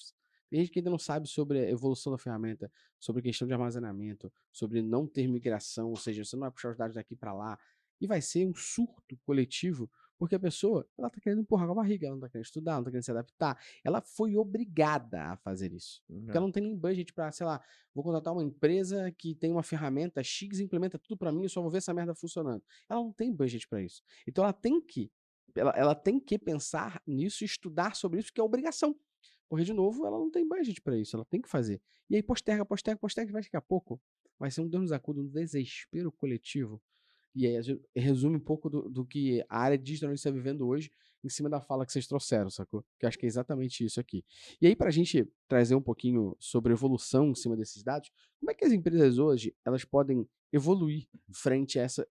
Tem gente que ainda não sabe sobre a evolução da ferramenta, sobre a questão de armazenamento, sobre não ter migração, ou seja, você não vai puxar os dados daqui para lá. E vai ser um surto coletivo, porque a pessoa, ela tá querendo empurrar com a barriga, ela não tá querendo estudar, não tá querendo se adaptar. Ela foi obrigada a fazer isso. Porque ela não tem nem budget para, sei lá, vou contratar uma empresa que tem uma ferramenta X, implementa tudo para mim, eu só vou ver essa merda funcionando. Ela não tem budget para isso. Então ela tem que pensar nisso e estudar sobre isso, que é obrigação. Porque, de novo, ela não tem budget para isso, ela tem que fazer. E aí posterga, vai daqui a pouco. Vai ser um Deus nos acuda, um desespero coletivo. E aí resume um pouco do que a área digital está vivendo hoje, em cima da fala que vocês trouxeram, sacou? Que eu acho que é exatamente isso aqui. E aí, para a gente trazer um pouquinho sobre evolução em cima desses dados, como é que as empresas hoje elas podem evoluir frente a essa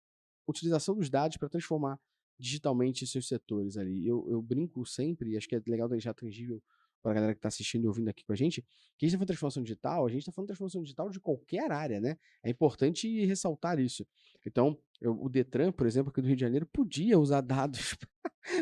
utilização dos dados para transformar digitalmente seus setores ali? Eu brinco sempre, e acho que é legal deixar tangível para a galera que está assistindo e ouvindo aqui com a gente, que a gente está falando de transformação digital, a gente está falando de transformação digital de qualquer área, né? É importante ressaltar isso. Então, o Detran, por exemplo, aqui do Rio de Janeiro, podia usar dados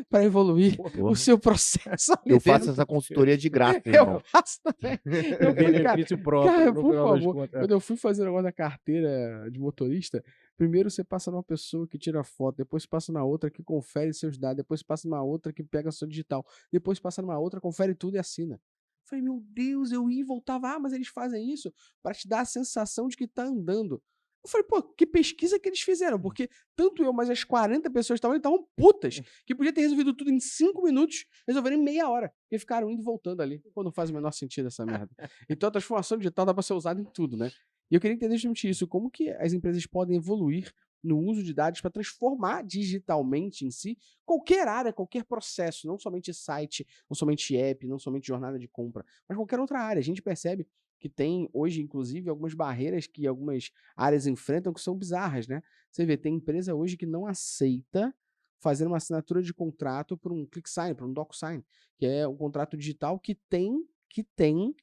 para evoluir o seu processo ali Eu faço dentro. essa consultoria de graça, Eu irmão. faço também. Eu falei, cara, Benefício próprio, cara, no por final das favor, contas. quando eu fui fazer o negócio da carteira de motorista, primeiro você passa numa pessoa que tira foto, depois você passa na outra que confere seus dados, depois você passa numa outra que pega seu digital, depois passa numa outra, confere tudo e assina. Eu falei, meu Deus, eu ia e voltava, mas eles fazem isso para te dar a sensação de que tá andando. Eu falei, pô, que pesquisa que eles fizeram? Porque tanto eu, mas as 40 pessoas que estavam putas, que podia ter resolvido tudo em 5 minutos, resolveram em meia hora. E ficaram indo e voltando ali. Pô, não faz o menor sentido essa merda. Então a transformação digital dá para ser usada em tudo, né? E eu queria entender justamente isso, como que as empresas podem evoluir no uso de dados para transformar digitalmente em si qualquer área, qualquer processo, não somente site, não somente app, não somente jornada de compra, mas qualquer outra área. A gente percebe que tem hoje, inclusive, algumas barreiras que algumas áreas enfrentam que são bizarras, né? Você vê, tem empresa hoje que não aceita fazer uma assinatura de contrato por um ClickSign, por um DocuSign, que é um contrato digital que tem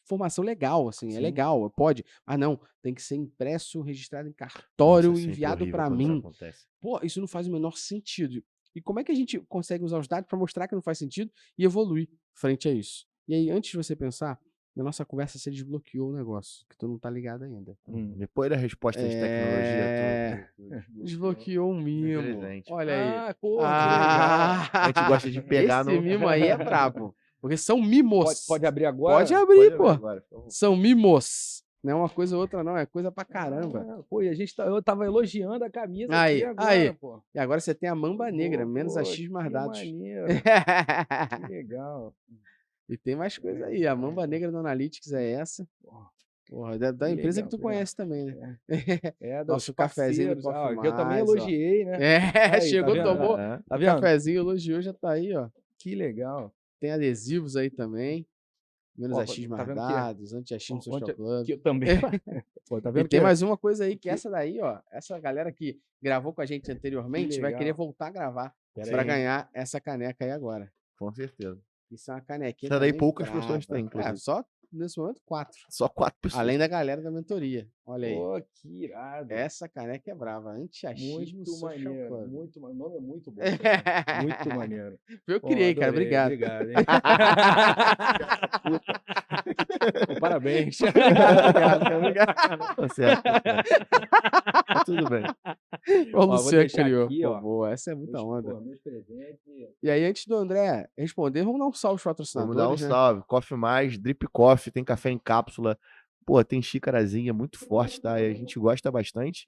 formação legal, assim, é Sim. legal, pode, mas não, tem que ser impresso, registrado em cartório, Nossa, é sempre enviado horrível para quando isso mim. acontece. Pô, isso não faz o menor sentido. E como é que a gente consegue usar os dados para mostrar que não faz sentido e evoluir frente a isso? E aí, antes de você pensar, na nossa conversa você desbloqueou o negócio, que tu não tá ligado ainda. Depois da resposta de tecnologia, Desbloqueou um mimo. presente. Olha aí. Ah, pô, que legal. A gente gosta de pegar Esse mimo aí é brabo. Porque são mimos. Pode abrir agora? Pode abrir, pô. Agora. São mimos. Não é uma coisa ou outra, não. É coisa pra caramba. Ah, pô, e eu tava elogiando a camisa Aí, aqui agora, pô. E agora você tem a mamba negra, Pô, menos pô, a X mais que dados. maneiro. Que legal. E tem mais coisa aí. A mamba negra do Analytics é essa. Porra, da empresa legal, que tu conhece também, né? Nosso cafezinho do parceiros, Coffee que eu também Mais, ó. elogiei, né? É, Aí, chegou, tá vendo? tomou Tá o vendo? cafezinho, elogiou, já tá aí, ó. Que legal. Tem adesivos aí também. Menos Ó, a X tá mais vendo que- dados, anti-X no Social Club. Que eu também. Pô, tá E vendo tem que mais uma coisa aí, que essa daí, ó, essa galera que gravou com a gente anteriormente vai legal. querer voltar a gravar Pera pra aí. ganhar essa caneca aí agora. Com certeza. Isso é uma canequinha Essa daí também poucas brava. pessoas têm, inclusive. Só, nesse momento, 4. Só 4 pessoas. Além da galera da mentoria. Olha aí. Pô, que irado. Essa caneca é brava. Anti-achismo Muito Social maneiro. Club. Muito maneiro. O nome é muito bom. Cara. Muito maneiro. Eu Pô, criei, cara. adorei, Obrigado. Obrigado, hein? Pô, parabéns. Obrigado. Tá certo. Tá tudo bem. O vou Luciano deixar criou. aqui, Pô, ó. boa. Essa é muita onda. Pô, meus presentes. E aí, antes do André responder, vamos dar um salve aos patrocinadores, Vamos dar um né? salve. Coffee Mais, Drip Coffee, tem café em cápsula. Pô, tem xícarazinha muito forte, tá? E a gente gosta bastante.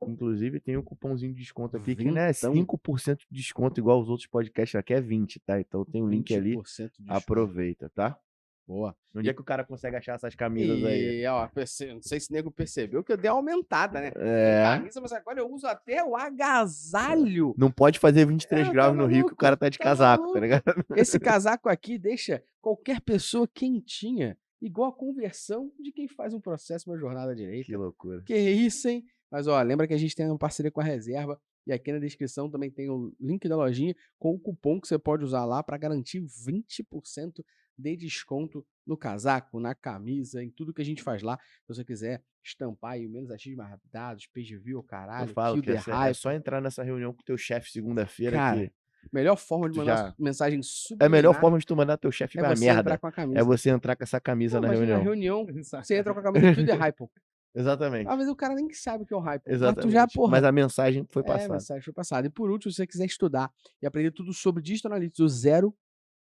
Inclusive, tem um cupomzinho de desconto aqui que não é Vintão. 5% de desconto igual os outros podcasts, aqui é 20, tá? Então tem o link ali, 20% de desconto. aproveita, tá? Boa. Onde é que o cara consegue achar essas camisas aí? E, ó, não sei se o nego percebeu que eu dei uma aumentada, né? É. Camisa, mas agora eu uso até o agasalho. Não pode fazer 23 É, graus tá no Rio que maluco, o cara tá de tá casaco, maluco. tá ligado? Esse casaco aqui deixa qualquer pessoa quentinha, igual a conversão de quem faz um processo, uma jornada direita. Que loucura. Que isso, hein? Mas, ó, lembra que a gente tem uma parceria com a Reserva e aqui na descrição também tem o link da lojinha com o cupom que você pode usar lá para garantir 20% de desconto no casaco, na camisa, em tudo que a gente faz lá. Se você quiser estampar aí o menos achismo mais dados, page view, caralho, Eu falo kill que the é hype. só entrar nessa reunião com o teu chefe segunda-feira Cara, que melhor forma de tu mandar já- mensagem é subliminar a melhor forma de tu mandar teu chefe é pra você merda. entrar com a camisa. É você entrar com essa camisa Não, na imagina reunião. você entra com a camisa do Kill the Hype. Exatamente. Às vezes o cara nem sabe o que é o hype. Mas tu Exatamente. já, porra, Mas a mensagem foi a passada. mensagem foi passada. E por último, se você quiser estudar e aprender tudo sobre Digital Analytics do zero,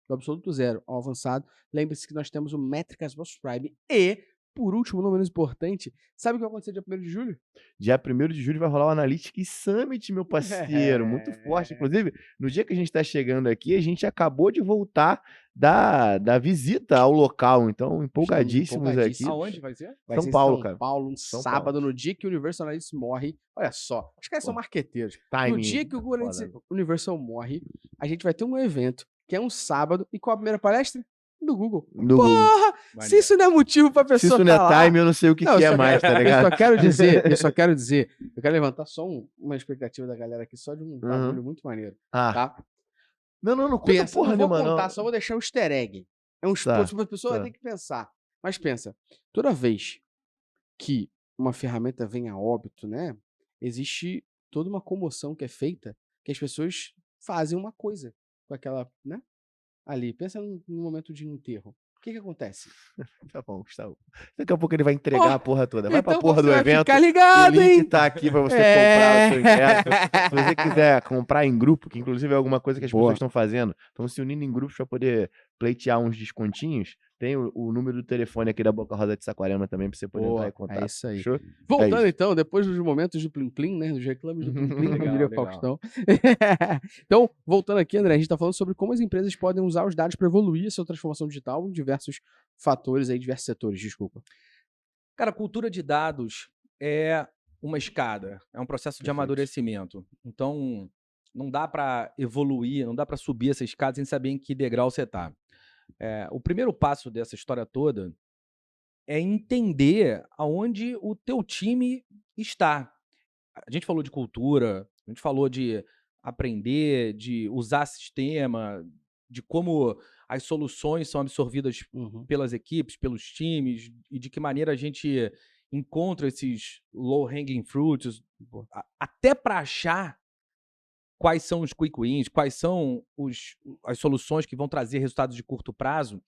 do absoluto zero ao avançado, lembre-se que nós temos o Métricas Prime. E, por último, não menos importante, sabe o que vai acontecer dia 1º de julho? Dia 1º de julho vai rolar o Analytics Summit, meu parceiro. Muito forte. Inclusive, no dia que a gente tá chegando aqui, a gente acabou de voltar da visita ao local. Então, empolgadíssimos aqui. empolgadíssimos. Aonde vai ser? Vai São ser em Paulo, São cara. Paulo, um São sábado, no dia que o Universal Analytics morre. Olha só, os caras são Pô, marqueteiros. Timing No dia que o Google foda. Analytics Universal morre, a gente vai ter um evento, que é um sábado, e qual a primeira palestra? Do Google. Do Porra! Se isso não é motivo pra pessoa Se isso não tá lá... é time, eu não sei o que, Não, que eu é só mais, tá Eu ligado? só quero dizer, eu quero levantar só uma expectativa da galera aqui, só de um bagulho muito maneiro, Ah, tá? não conta Pensa, porra não vou nenhuma, contar, não. só vou deixar um easter egg. É um Tá, a pessoa vai tá. ter que pensar. Mas pensa, toda vez que uma ferramenta vem a óbito, né, existe toda uma comoção que é feita, que as pessoas fazem uma coisa com aquela, né, ali. Pensa num momento de enterro. O que acontece? Tá bom, Gustavo. Daqui a pouco ele vai entregar Ó, a porra toda. Vai pra Então porra você do vai evento. ficar O ligado, link hein? tá aqui pra você É. comprar o seu ingresso. Se você quiser comprar em grupo, que inclusive é alguma coisa que as Boa. pessoas estão fazendo, estão se unindo em grupos pra poder pleitear uns descontinhos, tem o número do telefone aqui da Boca Rosa de Saquarema também pra você poder Boa, entrar em contato. é isso aí. Fechou? Voltando isso. então, depois dos momentos do Plim Plim, né? Dos reclames do Plim Plim, como Legal, diria o legal. Faustão. Então, voltando aqui, André, a gente tá falando sobre como as empresas podem usar os dados para evoluir a sua transformação digital em diversos fatores aí, diversos setores, desculpa. Cara, cultura de dados é uma escada, é um processo de Perfeito. amadurecimento. Então, não dá para evoluir, não dá para subir essa escada sem saber em que degrau você está. O primeiro passo dessa história toda é entender aonde o teu time está. A gente falou de cultura, a gente falou de aprender, de usar sistema, de como as soluções são absorvidas pelas equipes, pelos times, e de que maneira a gente encontra esses low-hanging fruits, até para achar quais são os quick wins, quais são as soluções que vão trazer resultados de curto prazo.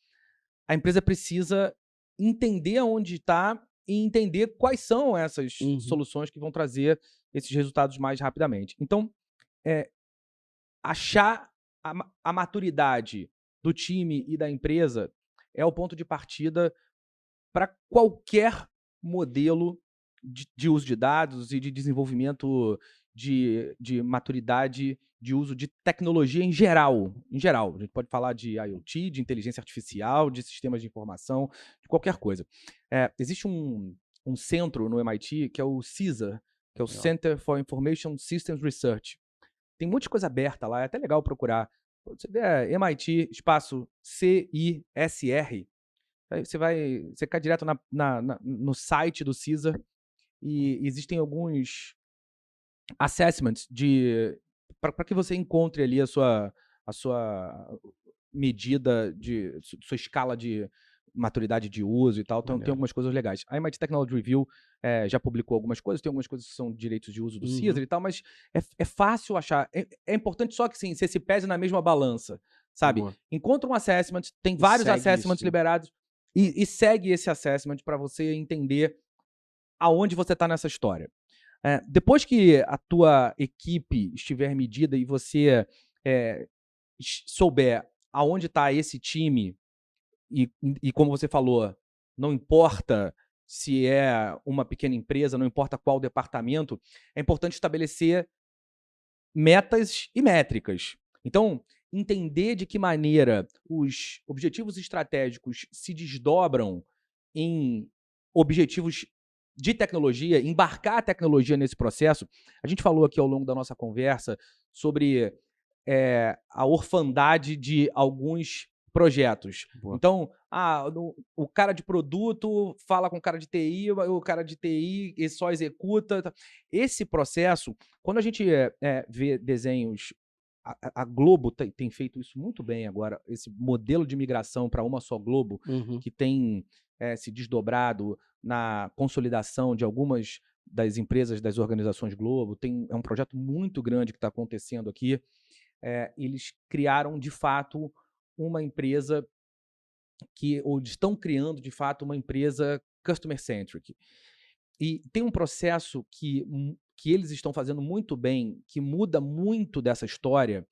A empresa precisa entender aonde está e entender quais são essas soluções que vão trazer esses resultados mais rapidamente. Então, achar a maturidade do time e da empresa é o ponto de partida para qualquer modelo de uso de dados e de desenvolvimento de maturidade de uso de tecnologia em geral. Em geral, a gente pode falar de IoT, de inteligência artificial, de sistemas de informação, de qualquer coisa. Existe um centro no MIT que é o CISA, que é o Center for Information Systems Research. Tem muita coisa aberta lá, é até legal procurar. Você vê MIT, espaço CISR, você cai direto no site do CISA e existem alguns assessments para que você encontre ali a sua medida, sua escala de maturidade de uso e tal. Então, tem algumas coisas legais. A MIT Technology Review já publicou algumas coisas, tem algumas coisas que são direitos de uso do CISA e tal, mas é fácil achar. É importante só que sim, você se pese na mesma balança, sabe? Encontra um assessment, tem vários assessments liberados e segue esse assessment para você entender aonde você está nessa história. Depois que a tua equipe estiver medida e você souber aonde está esse time, e como você falou, não importa se é uma pequena empresa, não importa qual departamento, é importante estabelecer metas e métricas. Então, entender de que maneira os objetivos estratégicos se desdobram em objetivos de tecnologia, embarcar a tecnologia nesse processo. A gente falou aqui ao longo da nossa conversa sobre a orfandade de alguns projetos. Boa. Então, o cara de produto fala com o cara de TI, o cara de TI só executa. Esse processo, quando a gente vê desenhos, a Globo tem feito isso muito bem agora, esse modelo de migração para uma só Globo, que tem se desdobrado na consolidação de algumas das empresas das organizações Globo. É um projeto muito grande que está acontecendo aqui. Eles criaram, de fato, uma empresa ou estão criando, de fato, uma empresa customer-centric. E tem um processo que eles estão fazendo muito bem, que muda muito dessa história,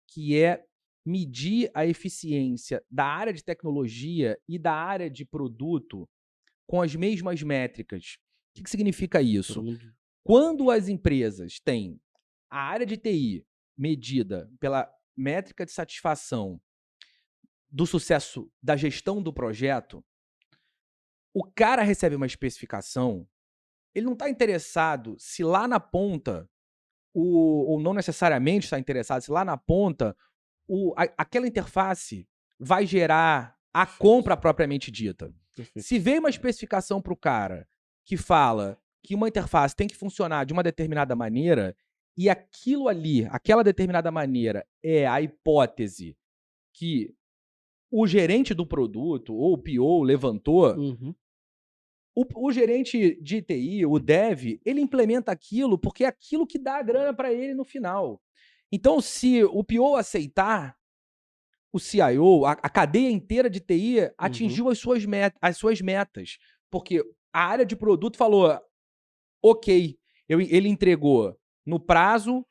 que é medir a eficiência da área de tecnologia e da área de produto com as mesmas métricas. O que significa isso? Quando as empresas têm a área de TI medida pela métrica de satisfação do sucesso da gestão do projeto, o cara recebe uma especificação, ele não está interessado se lá na ponta, ou não necessariamente está interessado se lá na ponta, aquela interface vai gerar a compra propriamente dita. Perfeito. Se vem uma especificação para o cara que fala que uma interface tem que funcionar de uma determinada maneira, e aquilo ali, aquela determinada maneira, é a hipótese que o gerente do produto, ou o PO, levantou, o gerente de TI, o dev, ele implementa aquilo porque é aquilo que dá a grana para ele no final. Então, se o PO aceitar, o CIO, a cadeia inteira de TI atingiu as suas metas. Porque a área de produto falou, ok, ele entregou no prazo,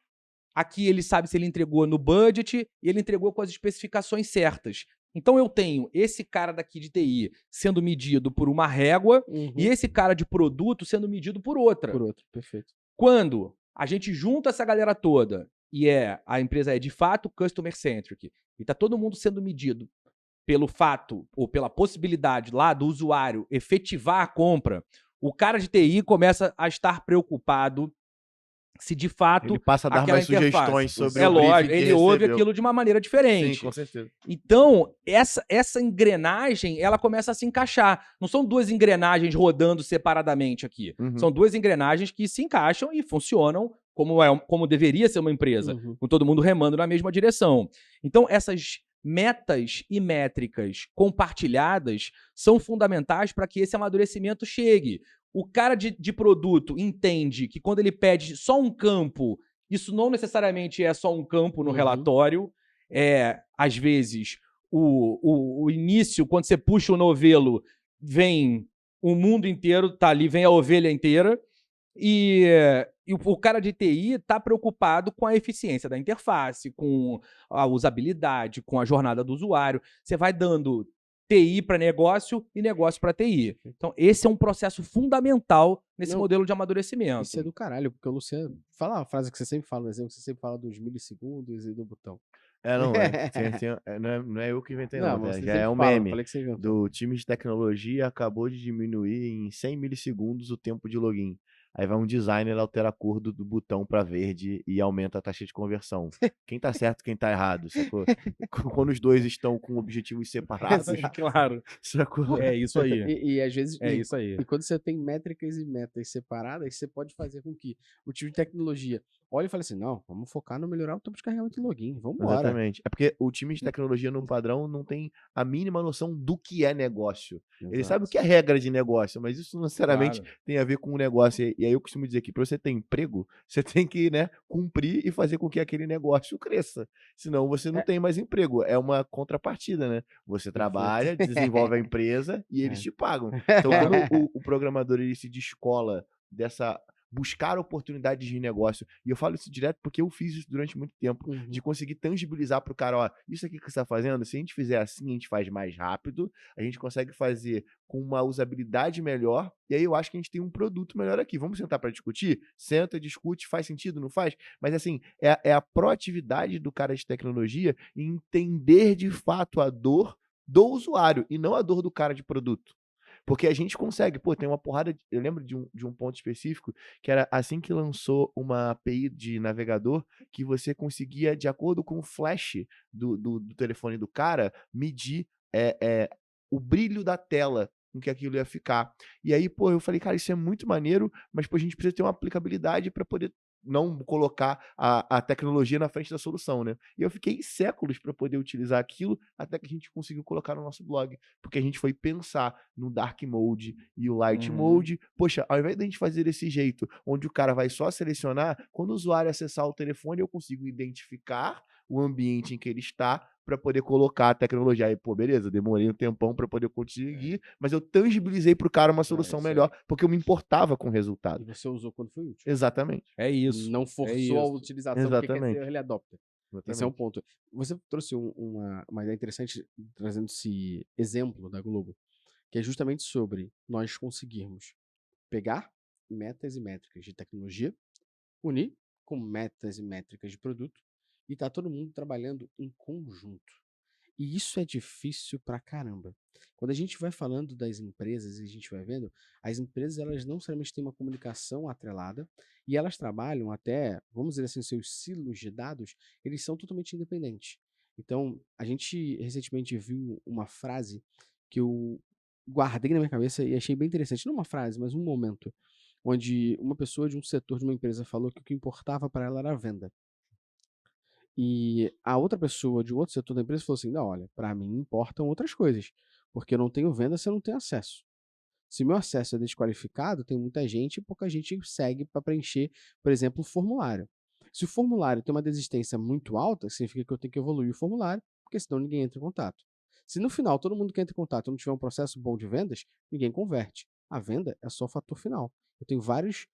aqui ele sabe se ele entregou no budget, e ele entregou com as especificações certas. Então eu tenho esse cara daqui de TI sendo medido por uma régua e esse cara de produto sendo medido por outra. Perfeito. Quando a gente junta essa galera toda e a empresa é de fato customer-centric e tá todo mundo sendo medido pelo fato ou pela possibilidade lá do usuário efetivar a compra, o cara de TI começa a estar preocupado se de fato ele passa a dar mais sugestões sobre o lógico, ele ouve aquilo de uma maneira diferente. Sim, com certeza. Então, essa engrenagem, ela começa a se encaixar. Não são duas engrenagens rodando separadamente aqui. São duas engrenagens que se encaixam e funcionam como deveria ser uma empresa, com todo mundo remando na mesma direção. Então, essas metas e métricas compartilhadas são fundamentais para que esse amadurecimento chegue. O cara de produto entende que quando ele pede só um campo, isso não necessariamente é só um campo no relatório. Às vezes, o início, quando você puxa o novelo, vem o mundo inteiro, tá ali, vem a ovelha inteira, e o cara de TI está preocupado com a eficiência da interface, com a usabilidade, com a jornada do usuário. Você vai dando TI para negócio e negócio para TI. Então, esse é um processo fundamental nesse modelo de amadurecimento. Isso é do caralho, porque o Luciano... Fala uma frase que você sempre fala, um exemplo que você sempre fala dos milissegundos e do botão. Não é eu que inventei, Não, não. você Já sempre é um fala, meme falei que você inventou. do time de tecnologia acabou de diminuir em 100 milissegundos o tempo de login. Aí vai um designer, altera a cor do botão para verde e aumenta a taxa de conversão. Quem tá certo, quem tá errado, sacou? Quando os dois estão com objetivos separados, Claro. sacou? É isso aí. E às vezes... É isso aí. E quando você tem métricas e metas separadas, você pode fazer com que o time de tecnologia olhe e fale assim, não, vamos focar no melhorar o tempo de carregamento do login, vamos embora. Exatamente. É porque o time de tecnologia no padrão não tem a mínima noção do que é negócio. Ele sabe o que é regra de negócio, mas isso não necessariamente tem a ver com o negócio. E aí eu costumo dizer que para você ter emprego, você tem que, né, cumprir e fazer com que aquele negócio cresça. Senão você não tem mais emprego. É uma contrapartida, né? Você trabalha, desenvolve a empresa e eles te pagam. Então, quando o programador ele se descola dessa buscar oportunidades de negócio, e eu falo isso direto porque eu fiz isso durante muito tempo, de conseguir tangibilizar pro cara, ó, isso aqui que você tá fazendo, se a gente fizer assim, a gente faz mais rápido, a gente consegue fazer com uma usabilidade melhor, e aí eu acho que a gente tem um produto melhor aqui. Vamos sentar para discutir? Senta, discute, faz sentido, não faz? Mas assim, é a proatividade do cara de tecnologia em entender de fato a dor do usuário e não a dor do cara de produto. Porque a gente consegue, pô, tem uma porrada. Eu lembro de um ponto específico que era assim que lançou uma API de navegador que você conseguia, de acordo com o flash do telefone do cara, medir o brilho da tela com que aquilo ia ficar. E aí, pô, eu falei, cara, isso é muito maneiro, mas pô, a gente precisa ter uma aplicabilidade para poder não colocar a tecnologia na frente da solução, né? E eu fiquei séculos para poder utilizar aquilo até que a gente conseguiu colocar no nosso blog, porque a gente foi pensar no dark mode e o light mode. Poxa, ao invés da gente fazer desse jeito, onde o cara vai só selecionar, quando o usuário acessar o telefone, eu consigo identificar o ambiente em que ele está para poder colocar a tecnologia. Aí, pô, beleza, demorei um tempão para poder conseguir, mas eu tangibilizei para o cara uma solução melhor, porque eu me importava com o resultado. E você usou quando foi útil. Exatamente. É isso. Não forçou a utilização porque quer ser early adopter. Esse é um ponto. Você trouxe uma ideia interessante, trazendo esse exemplo da Globo, que é justamente sobre nós conseguirmos pegar metas e métricas de tecnologia, unir com metas e métricas de produto, e tá todo mundo trabalhando em conjunto. E isso é difícil pra caramba. Quando a gente vai falando das empresas e a gente vai vendo, as empresas elas não necessariamente têm uma comunicação atrelada e elas trabalham até, vamos dizer assim, seus silos de dados, eles são totalmente independentes. Então, a gente recentemente viu uma frase que eu guardei na minha cabeça e achei bem interessante. Não uma frase, mas um momento, onde uma pessoa de um setor de uma empresa falou que o que importava para ela era a venda. E a outra pessoa de outro setor da empresa falou assim: não, olha, para mim importam outras coisas, porque eu não tenho venda se eu não tenho acesso. Se meu acesso é desqualificado, tem muita gente e pouca gente segue para preencher, por exemplo, o formulário. Se o formulário tem uma desistência muito alta, significa que eu tenho que evoluir o formulário, porque senão ninguém entra em contato. Se no final todo mundo que entra em contato não tiver um processo bom de vendas, ninguém converte. A venda é só o fator final. Eu tenho vários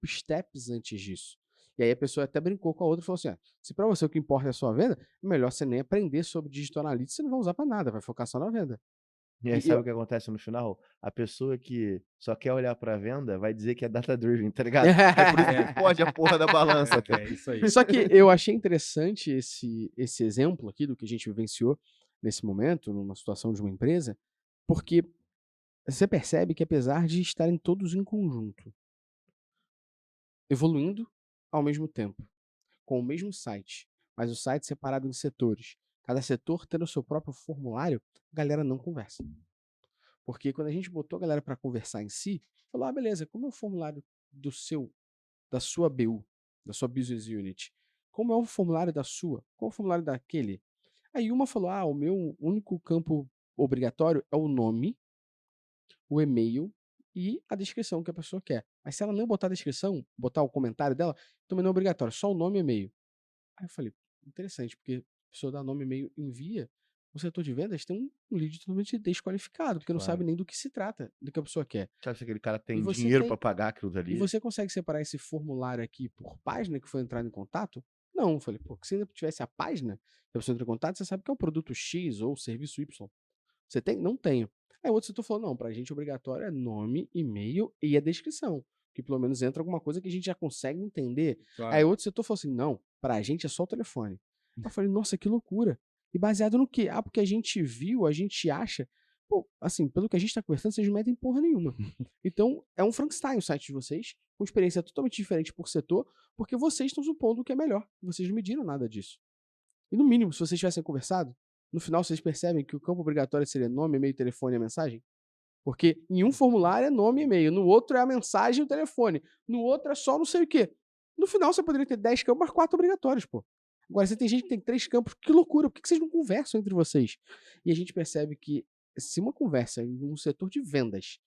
steps antes disso. E aí a pessoa até brincou com a outra e falou assim: se para você o que importa é a sua venda, melhor você nem aprender sobre digital analytics, você não vai usar para nada, vai focar só na venda. E aí, sabe o que acontece no final? A pessoa que só quer olhar pra venda vai dizer que é data-driven, tá ligado? É por isso que pode a porra da balança. É isso aí. Só que eu achei interessante esse exemplo aqui do que a gente vivenciou nesse momento, numa situação de uma empresa, porque você percebe que apesar de estarem todos em conjunto, evoluindo ao mesmo tempo, com o mesmo site, mas o site separado em setores, cada setor tendo o seu próprio formulário, a galera não conversa. Porque quando a gente botou a galera para conversar em si, falou: ah, beleza, como é o formulário da sua BU, da sua Business Unit? Como é o formulário da sua? Qual é o formulário daquele? Aí uma falou: ah, o meu único campo obrigatório é o nome, o e-mail e a descrição que a pessoa quer. Mas se ela não botar a descrição, botar o comentário dela, também não é obrigatório, só o nome e e-mail. Aí eu falei: interessante, porque a pessoa dá nome e e-mail, envia, o setor de vendas tem um lead totalmente desqualificado, porque não sabe Claro. nem do que se trata, do que a pessoa quer. Sabe se aquele cara E tem você dinheiro tem pra pagar aquilo e dali? você consegue separar esse formulário aqui por página que foi entrado em contato? Não, eu falei: "Pô, se ainda tivesse a página que a pessoa entrou em contato, você sabe que é o produto X ou o serviço Y. Você tem? Não tenho". Aí o outro setor falou: "Não, pra gente obrigatório é nome, e-mail e a descrição, que pelo menos entra alguma coisa que a gente já consegue entender". Aí Claro. o outro setor falou assim: "Não, pra gente é só o telefone". Eu falei: "Nossa, que loucura". E baseado no quê? Ah, porque a gente viu, a gente acha. Pô, assim, pelo que a gente tá conversando, vocês não metem porra nenhuma. Então, é um Frankenstein o site de vocês, com experiência totalmente diferente por setor, porque vocês estão supondo o que é melhor. Vocês não mediram nada disso. E no mínimo, se vocês tivessem conversado, no final vocês percebem que o campo obrigatório seria nome, e-mail, telefone e a mensagem? Porque em um formulário é nome e e-mail, no outro é a mensagem e o telefone, no outro é só não sei o quê. No final você poderia ter 10 campos, mas 4 obrigatórios, pô. Agora, você tem gente que tem 3 campos, que loucura, por que vocês não conversam entre vocês? E a gente percebe que se uma conversa em um setor de vendas,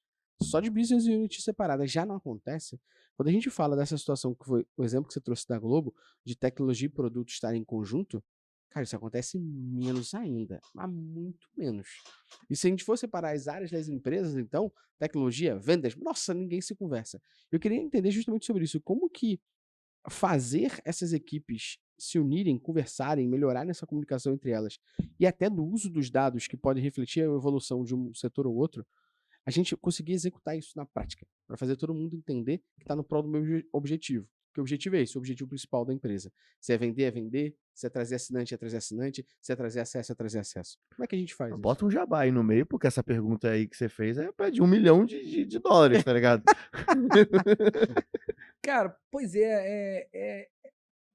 só de business unit separada, já não acontece, quando a gente fala dessa situação que foi o exemplo que você trouxe da Globo, de tecnologia e produto estarem em conjunto, cara, isso acontece menos ainda, mas muito menos. E se a gente for separar as áreas das empresas, então, tecnologia, vendas, nossa, ninguém se conversa. Eu queria entender justamente sobre isso, como que fazer essas equipes se unirem, conversarem, melhorarem essa comunicação entre elas, e até do uso dos dados que podem refletir a evolução de um setor ou outro, a gente conseguir executar isso na prática, para fazer todo mundo entender que está no prol do meu objetivo. Que o objetivo é esse, o objetivo principal da empresa. Se é vender, se é trazer assinante, é trazer assinante, se é trazer acesso, é trazer acesso. Como é que a gente faz isso? Bota um jabá aí no meio, porque essa pergunta aí que você fez é pra de $1 milhão de dólares, tá ligado? Cara, pois é,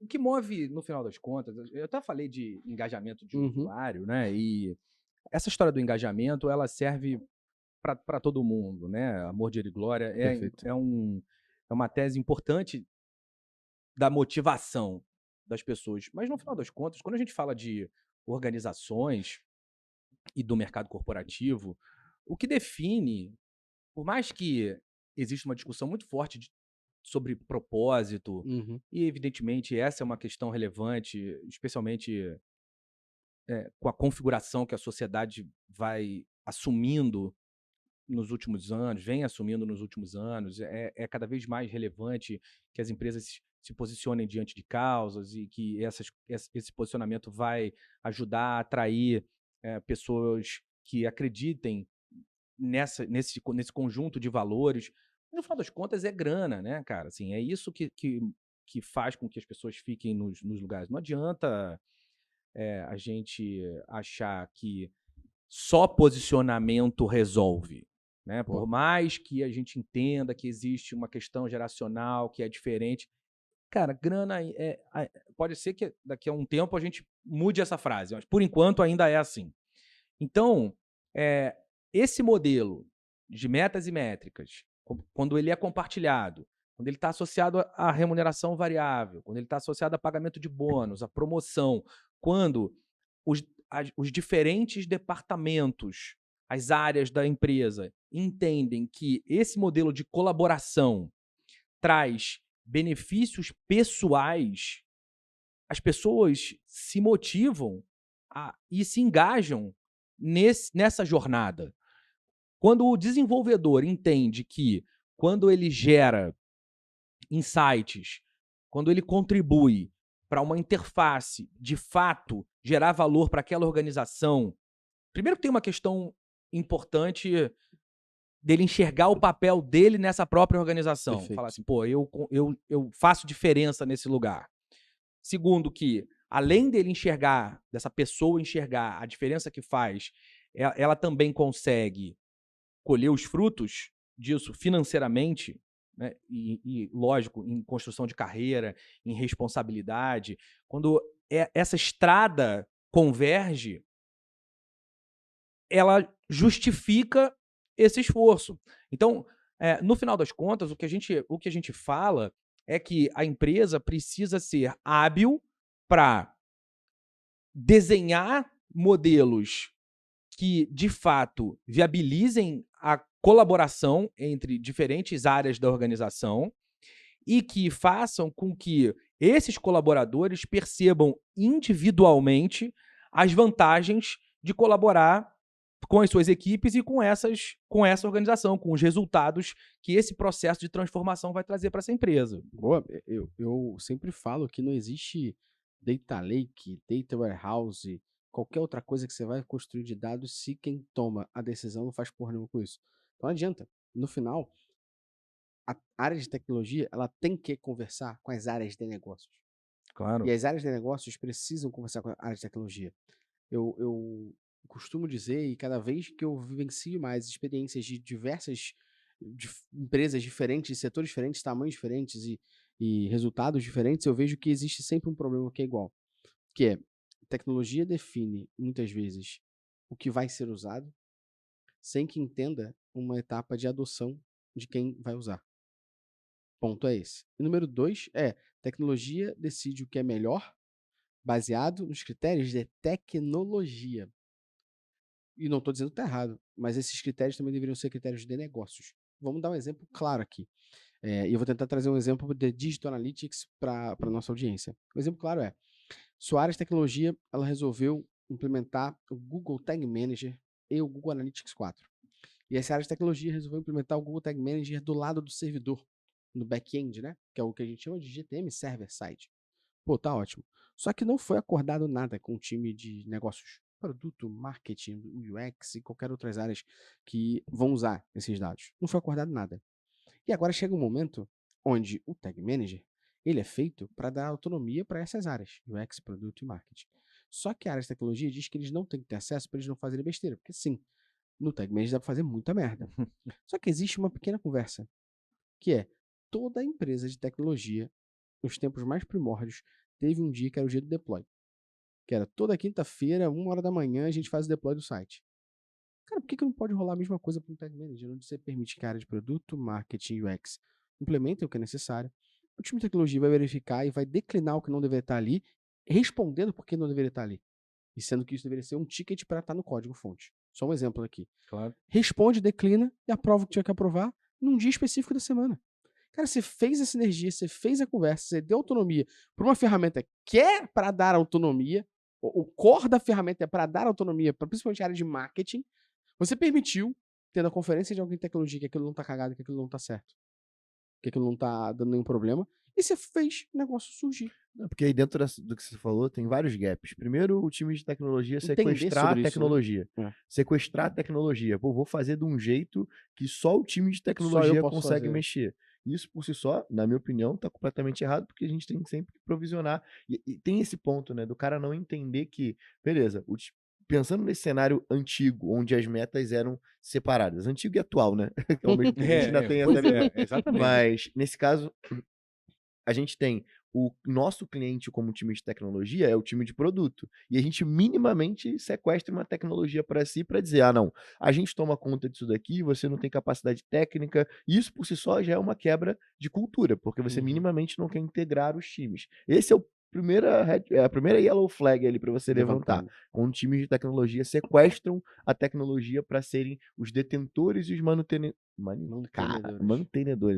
o que move, no final das contas, eu até falei de engajamento de usuário, né? E essa história do engajamento, ela serve para todo mundo, né? Amor, dinheiro e glória Perfeito. é uma tese importante da motivação das pessoas. Mas, no final das contas, quando a gente fala de organizações e do mercado corporativo, o que define, por mais que exista uma discussão muito forte sobre propósito, Uhum. e evidentemente essa é uma questão relevante, especialmente com a configuração que a sociedade vai assumindo nos últimos anos, vem assumindo nos últimos anos, é cada vez mais relevante que as empresas se posicionem diante de causas e que esse posicionamento vai ajudar a atrair pessoas que acreditem nesse conjunto de valores. No final das contas, é grana, né, cara? Assim, é isso que faz com que as pessoas fiquem nos lugares. Não adianta a gente achar que só posicionamento resolve, né? Boa. Por mais que a gente entenda que existe uma questão geracional que é diferente, cara, grana pode ser que daqui a um tempo a gente mude essa frase, mas por enquanto ainda é assim. Então, esse modelo de metas e métricas, quando ele é compartilhado, quando ele está associado à remuneração variável, quando ele está associado a pagamento de bônus, a promoção, quando os diferentes departamentos, as áreas da empresa entendem que esse modelo de colaboração traz benefícios pessoais, as pessoas se motivam e se engajam nessa jornada. Quando o desenvolvedor entende que, quando ele gera insights, quando ele contribui para uma interface, de fato, gerar valor para aquela organização, primeiro que tem uma questão importante dele enxergar o papel dele nessa própria organização. Perfeito. Falar assim, pô, eu faço diferença nesse lugar. Segundo que, além dele enxergar, dessa pessoa enxergar a diferença que faz, ela também consegue colher os frutos disso financeiramente, né? E, lógico, em construção de carreira, em responsabilidade. Quando essa estrada converge, ela justifica esse esforço. Então, no final das contas, o que a gente fala é que a empresa precisa ser hábil para desenhar modelos que, de fato, viabilizem a colaboração entre diferentes áreas da organização e que façam com que esses colaboradores percebam individualmente as vantagens de colaborar com as suas equipes e com essa organização, com os resultados que esse processo de transformação vai trazer para essa empresa. Boa, eu sempre falo que não existe data lake, data warehouse, qualquer outra coisa que você vai construir de dados se quem toma a decisão não faz porra nenhuma com isso. Então não adianta. No final, a área de tecnologia, ela tem que conversar com as áreas de negócios. Claro. E as áreas de negócios precisam conversar com a área de tecnologia. Eu costumo dizer, e cada vez que eu vivencio mais experiências de diversas empresas diferentes, setores diferentes, tamanhos diferentes e resultados diferentes, eu vejo que existe sempre um problema que é igual, que é tecnologia define, muitas vezes, o que vai ser usado, sem que entenda uma etapa de adoção de quem vai usar. Ponto é esse. E número 2 é, tecnologia decide o que é melhor, baseado nos critérios de tecnologia. E não estou dizendo que está errado, mas esses critérios também deveriam ser critérios de negócios. Vamos dar um exemplo claro aqui. E eu vou tentar trazer um exemplo de Digital Analytics para a nossa audiência. O exemplo claro é, sua área de tecnologia, ela resolveu implementar o Google Tag Manager e o Google Analytics 4. E essa área de tecnologia resolveu implementar o Google Tag Manager do lado do servidor, no back-end, né? Que é o que a gente chama de GTM Server Side. Pô, tá ótimo. Só que não foi acordado nada com o time de negócios, produto, marketing, UX e qualquer outras áreas que vão usar esses dados. Não foi acordado nada. E agora chega um momento onde o Tag Manager ele é feito para dar autonomia para essas áreas, UX, produto e marketing. Só que a área de tecnologia diz que eles não têm que ter acesso para eles não fazerem besteira, porque sim, no Tag Manager dá para fazer muita merda. Só que existe uma pequena conversa, que é toda empresa de tecnologia, nos tempos mais primórdios, teve um dia que era o dia do deploy. Que era toda quinta-feira, 1h da manhã, a gente faz o deploy do site. Cara, por que não pode rolar a mesma coisa para um Tag Manager, onde você permite que a área de produto, marketing e UX implementem o que é necessário, o time de tecnologia vai verificar e vai declinar o que não deveria estar ali, respondendo por que não deveria estar ali. E sendo que isso deveria ser um ticket para estar no código-fonte. Só um exemplo aqui. Claro. Responde, declina e aprova o que tinha que aprovar num dia específico da semana. Cara, você fez a sinergia, você fez a conversa, você deu autonomia para uma ferramenta que é para dar autonomia, o core da ferramenta é para dar autonomia, para principalmente a área de marketing. Você permitiu, tendo a conferência de alguém de tecnologia, que aquilo não tá cagado, que aquilo não tá certo, que aquilo não tá dando nenhum problema, e você fez o negócio surgir. Não, porque aí dentro do que você falou, tem vários gaps. Primeiro, o time de tecnologia Entender sequestrar a sobre isso, né? tecnologia. É. Sequestrar a tecnologia. Pô, vou fazer de um jeito que só o time de Só eu tecnologia posso consegue fazer. mexer. Isso por si só, na minha opinião, tá completamente errado, porque a gente tem sempre que provisionar. E tem esse ponto, né, do cara não entender que, beleza, pensando nesse cenário antigo, onde as metas eram separadas, antigo e atual, né? Que ao mesmo tempo a gente ainda tem essa Pois liberdade. exatamente. Mas, nesse caso, a gente tem o nosso cliente como time de tecnologia é o time de produto. E a gente minimamente sequestra uma tecnologia para si para dizer, ah, não, a gente toma conta disso daqui, você não tem capacidade técnica. Isso por si só já é uma quebra de cultura, porque você Uhum. minimamente não quer integrar os times. Esse é a primeira yellow flag ali para você levantar. Levantando. Quando times de tecnologia sequestram a tecnologia para serem os detentores e os mantenedores.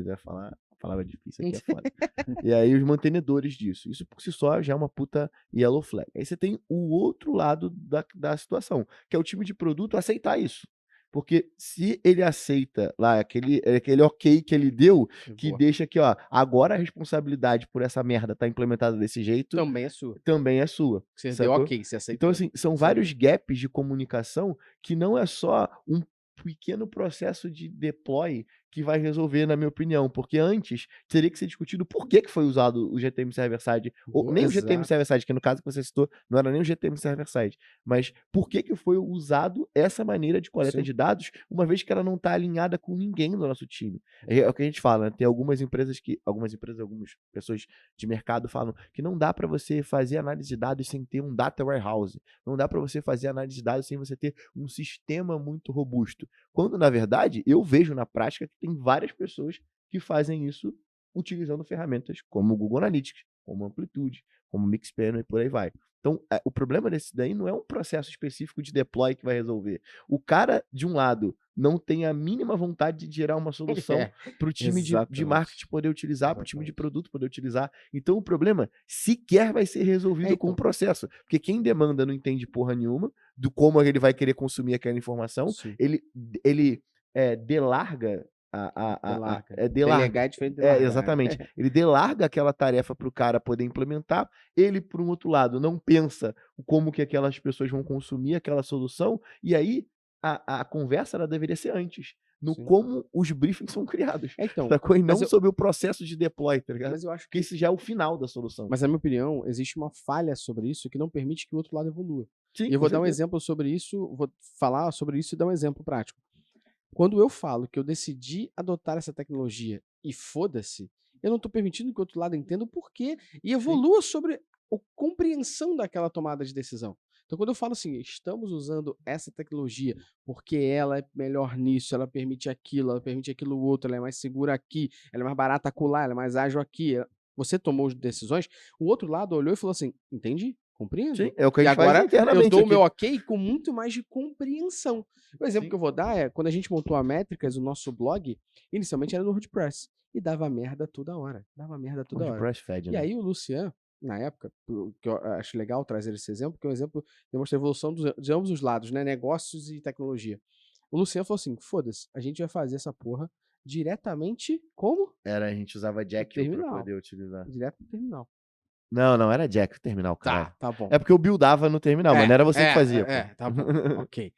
Vai falar a palavra difícil aqui, é foda. E aí os mantenedores disso. Isso por si só já é uma puta yellow flag. Aí você tem o outro lado da situação, que é o time de produto aceitar isso. Porque se ele aceita lá aquele ok que ele deu, que Boa. deixa aqui, ó, agora a responsabilidade por essa merda tá implementada desse jeito, Também é sua. também é sua. Você Sacou? deu ok, você aceitou. Então, assim, são Isso é vários gaps de comunicação que não é só um pequeno processo de deploy que vai resolver, na minha opinião, porque antes teria que ser discutido por que foi usado o GTM Server-Side, ou Boa, nem o GTM exato. Server-Side, que no caso que você citou, não era nem o GTM Server-Side, mas por que foi usado essa maneira de coleta Sim. de dados, uma vez que ela não está alinhada com ninguém do nosso time. É o que a gente fala, né? Tem algumas empresas, algumas pessoas de mercado falam que não dá para você fazer análise de dados sem ter um data warehouse, não dá para você fazer análise de dados sem você ter um sistema muito robusto. Quando, na verdade, eu vejo na prática que tem várias pessoas que fazem isso utilizando ferramentas como o Google Analytics, como Amplitude, como Mixpanel e por aí vai. Então, o problema desse daí não é um processo específico de deploy que vai resolver. O cara, de um lado, não tem a mínima vontade de gerar uma solução para o time de exatamente. marketing poder utilizar, para o time de produto poder utilizar. Então o problema sequer vai ser resolvido com o processo, porque quem demanda não entende porra nenhuma do como ele vai querer consumir aquela informação, Sim. ele delarga Delegar é diferente de delargar. exatamente. Ele delarga aquela tarefa para o cara poder implementar. Ele, por um outro lado, não pensa como que aquelas pessoas vão consumir aquela solução. E aí a conversa ela deveria ser antes, no Sim. como os briefings são criados. Então, Sacou? E não sobre o processo de deploy, tá ligado? mas eu acho Porque isso já é o final da solução. Mas, na minha opinião, existe uma falha sobre isso que não permite que o outro lado evolua. Sim, E eu com vou dar um certeza. exemplo sobre isso, vou falar sobre isso e dar um exemplo prático. Quando eu falo que eu decidi adotar essa tecnologia e foda-se, eu não estou permitindo que o outro lado entenda o porquê e evolua sobre a compreensão daquela tomada de decisão. Então, quando eu falo assim, estamos usando essa tecnologia porque ela é melhor nisso, ela permite aquilo outro, ela é mais segura aqui, ela é mais barata acolá, ela é mais ágil aqui. Você tomou as decisões, o outro lado olhou e falou assim: entendi, compreendo. Sim, é o que a E gente faz agora eu internamente dou o aqui. meu ok com muito mais de compreensão. O exemplo Sim. que eu vou dar é, quando a gente montou a Métricas, o nosso blog, inicialmente era no WordPress. E dava merda toda hora. Dava merda toda hora. WordPress fede, E né? aí o Lucian, na época, que eu acho legal trazer esse exemplo, porque é um exemplo que demonstra a evolução de ambos os lados, né? Negócios e tecnologia. O Lucian falou assim, foda-se, a gente vai fazer essa porra diretamente como? A gente usava Jekyll pra terminal. poder utilizar. Direto no terminal. Não era Jekyll terminal, cara. Tá bom. É porque eu buildava no terminal, mas não era você que fazia, pô. Tá bom, ok.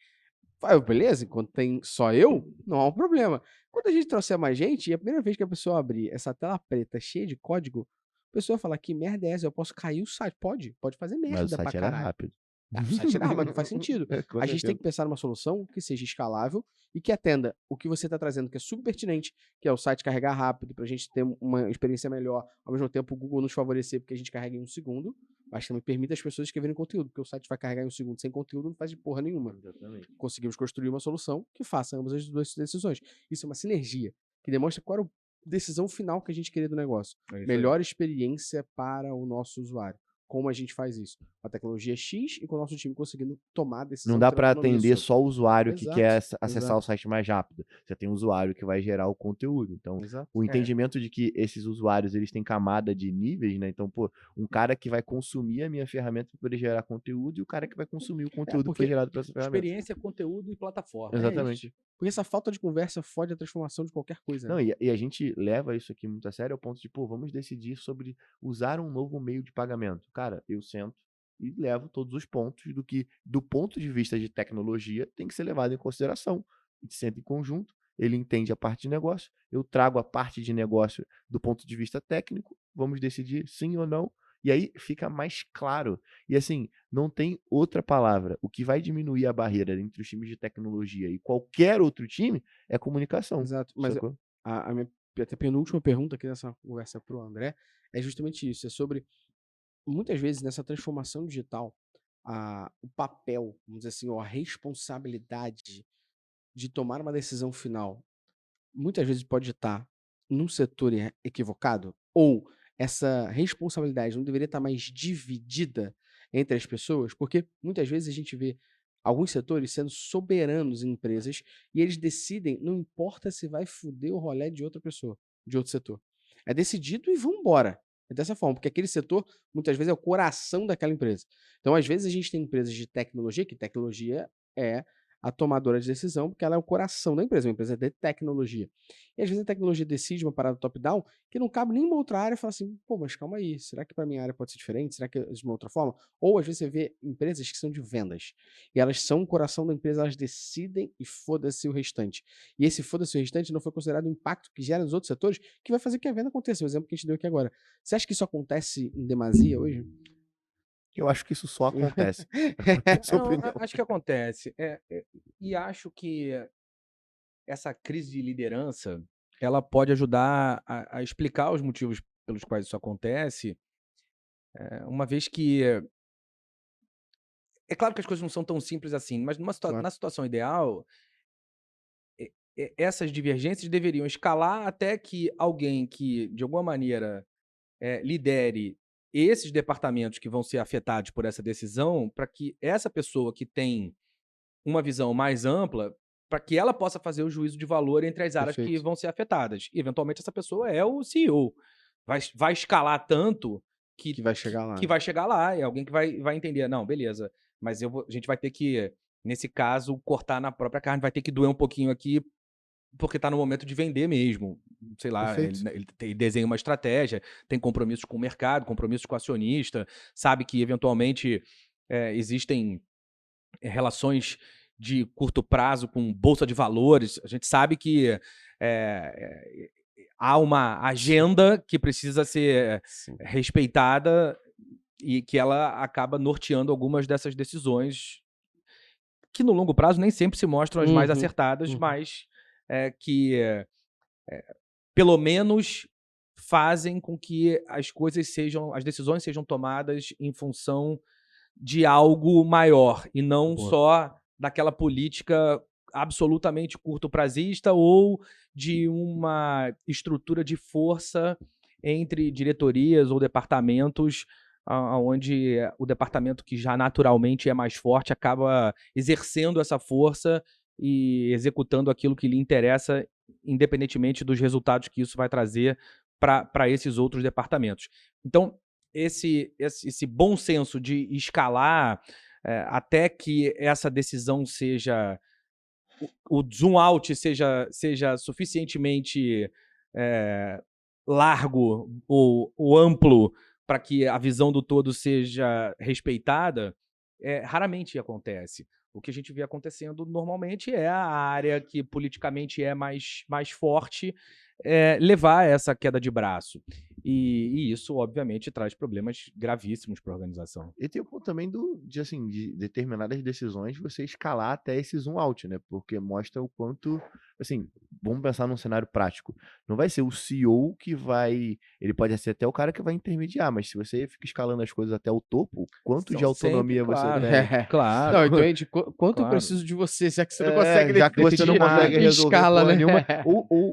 Aí, beleza, enquanto tem só eu, não há um problema. Quando a gente trouxer mais gente, e a primeira vez que a pessoa abrir essa tela preta cheia de código, a pessoa vai falar, que merda é essa? Eu posso cair o site. Pode fazer Mas o merda pra site era caralho. rápido. O site era rápido, mas não faz sentido. Com A gente tem certeza. que pensar numa solução que seja escalável e que atenda o que você está trazendo, que é super pertinente, que é o site carregar rápido, pra gente ter uma experiência melhor, ao mesmo tempo o Google nos favorecer, porque a gente carrega em 1 segundo, mas também permite as pessoas escreverem conteúdo, porque o site vai carregar em 1 segundo sem conteúdo, não faz de porra nenhuma. Exatamente. Conseguimos construir uma solução que faça ambas as duas decisões. Isso é uma sinergia, que demonstra qual era a decisão final que a gente queria do negócio. Melhor experiência para o nosso usuário. Como a gente faz isso? Com a tecnologia X e com o nosso time conseguindo tomar a decisão. Não dá ter pra autonomia atender sobre. só o usuário que Exato, quer acessar exato. o site mais rápido. Você tem um usuário que vai gerar o conteúdo. Então, Exato. o entendimento de que esses usuários, eles têm camada de níveis, né? Então, pô, um cara que vai consumir a minha ferramenta para poder gerar conteúdo e o cara que vai consumir o conteúdo que porque foi gerado por essa ferramenta. Experiência, conteúdo e plataforma. Exatamente. Porque essa falta de conversa fode a transformação de qualquer coisa. Não, Né? e a gente leva isso aqui muito a sério ao ponto de, pô, vamos decidir sobre usar um novo meio de pagamento. Cara, eu sento e levo todos os pontos do que, do ponto de vista de tecnologia, tem que ser levado em consideração. A gente senta em conjunto, ele entende a parte de negócio, eu trago a parte de negócio do ponto de vista técnico, vamos decidir sim ou não, e aí fica mais claro. E assim, não tem outra palavra. O que vai diminuir a barreira entre os times de tecnologia e qualquer outro time é comunicação. Exato. Mas Sacou? a minha até penúltima pergunta aqui nessa conversa pro André é justamente isso. É sobre, muitas vezes, nessa transformação digital, o papel, vamos dizer assim, ou a responsabilidade de tomar uma decisão final, muitas vezes pode estar num setor equivocado, ou essa responsabilidade não deveria estar mais dividida entre as pessoas, porque muitas vezes a gente vê alguns setores sendo soberanos em empresas e eles decidem, não importa se vai foder o rolê de outra pessoa, de outro setor. É decidido e vambora. É dessa forma, porque aquele setor muitas vezes é o coração daquela empresa. Então, às vezes, a gente tem empresas de tecnologia, que tecnologia é a tomadora de decisão, porque ela é o coração da empresa, uma empresa de tecnologia. E às vezes a tecnologia decide uma parada top-down que não cabe nenhuma outra área e fala assim, pô, mas calma aí, será que para minha área pode ser diferente? Será que é de uma outra forma? Ou às vezes você vê empresas que são de vendas, e elas são o coração da empresa, elas decidem e foda-se o restante. E esse foda-se o restante não foi considerado o impacto que gera nos outros setores, que vai fazer que a venda aconteça, o exemplo que a gente deu aqui agora. Você acha que isso acontece em demasia hoje? Eu acho que isso só acontece. Sua Não, opinião. acho que acontece. E acho que essa crise de liderança, ela pode ajudar a explicar os motivos pelos quais isso acontece, uma vez que é claro que as coisas não são tão simples assim, mas Claro. na situação ideal, essas divergências deveriam escalar até que alguém que, de alguma maneira, lidere esses departamentos que vão ser afetados por essa decisão, para que essa pessoa que tem uma visão mais ampla para que ela possa fazer o juízo de valor entre as áreas que Perfeito. vão ser afetadas. E, eventualmente, essa pessoa é o CEO. Vai escalar tanto Que vai chegar lá. que vai chegar lá. É alguém que vai entender. Não, beleza. Mas a gente vai ter que, nesse caso, cortar na própria carne. Vai ter que doer um pouquinho aqui, porque tá no momento de vender mesmo. Sei lá, Perfeito. ele desenha uma estratégia, tem compromissos com o mercado, compromissos com o acionista, sabe que, eventualmente, existem relações de curto prazo com bolsa de valores. A gente sabe que há uma agenda que precisa ser Sim. respeitada e que ela acaba norteando algumas dessas decisões que, no longo prazo, nem sempre se mostram as mais Uhum, acertadas, uhum. mas que, pelo menos, fazem com que as decisões sejam tomadas em função de algo maior e não Boa. só daquela política absolutamente curto-prazista ou de uma estrutura de força entre diretorias ou departamentos, onde o departamento que já naturalmente é mais forte acaba exercendo essa força e executando aquilo que lhe interessa, independentemente dos resultados que isso vai trazer para esses outros departamentos. Então, esse bom senso de escalar, até que essa decisão seja o zoom out seja suficientemente largo ou amplo para que a visão do todo seja respeitada, raramente acontece. O que a gente vê acontecendo normalmente é a área que politicamente é mais forte levar essa queda de braço. E isso, obviamente, traz problemas gravíssimos para a organização. E tem o ponto também assim, de determinadas decisões você escalar até esse zoom out, né? Porque mostra o quanto, assim, vamos pensar num cenário prático. Não vai ser o CEO que vai, ele pode ser até o cara que vai intermediar, mas se você fica escalando as coisas até o topo, quanto de São sempre, autonomia você claro, tem? claro, Não, então, gente, quanto eu claro. preciso de você, já que você não consegue Já que você não decidir consegue em resolver escala, porra né? nenhuma,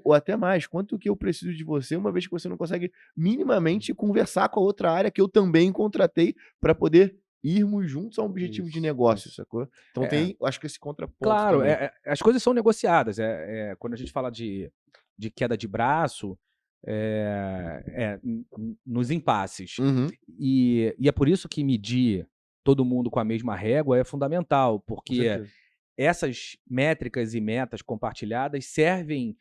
ou até mais, quanto que eu preciso de você, uma vez que você não consegue minimamente conversar com a outra área que eu também contratei para poder irmos juntos a um objetivo de Isso, negócio, isso. sacou? Então É, tem, acho que esse contraponto claro, também. as coisas são negociadas. Quando a gente fala de queda de braço, nos impasses. Uhum, E é por isso que medir todo mundo com a mesma régua é fundamental, com porque certeza. essas métricas e metas compartilhadas servem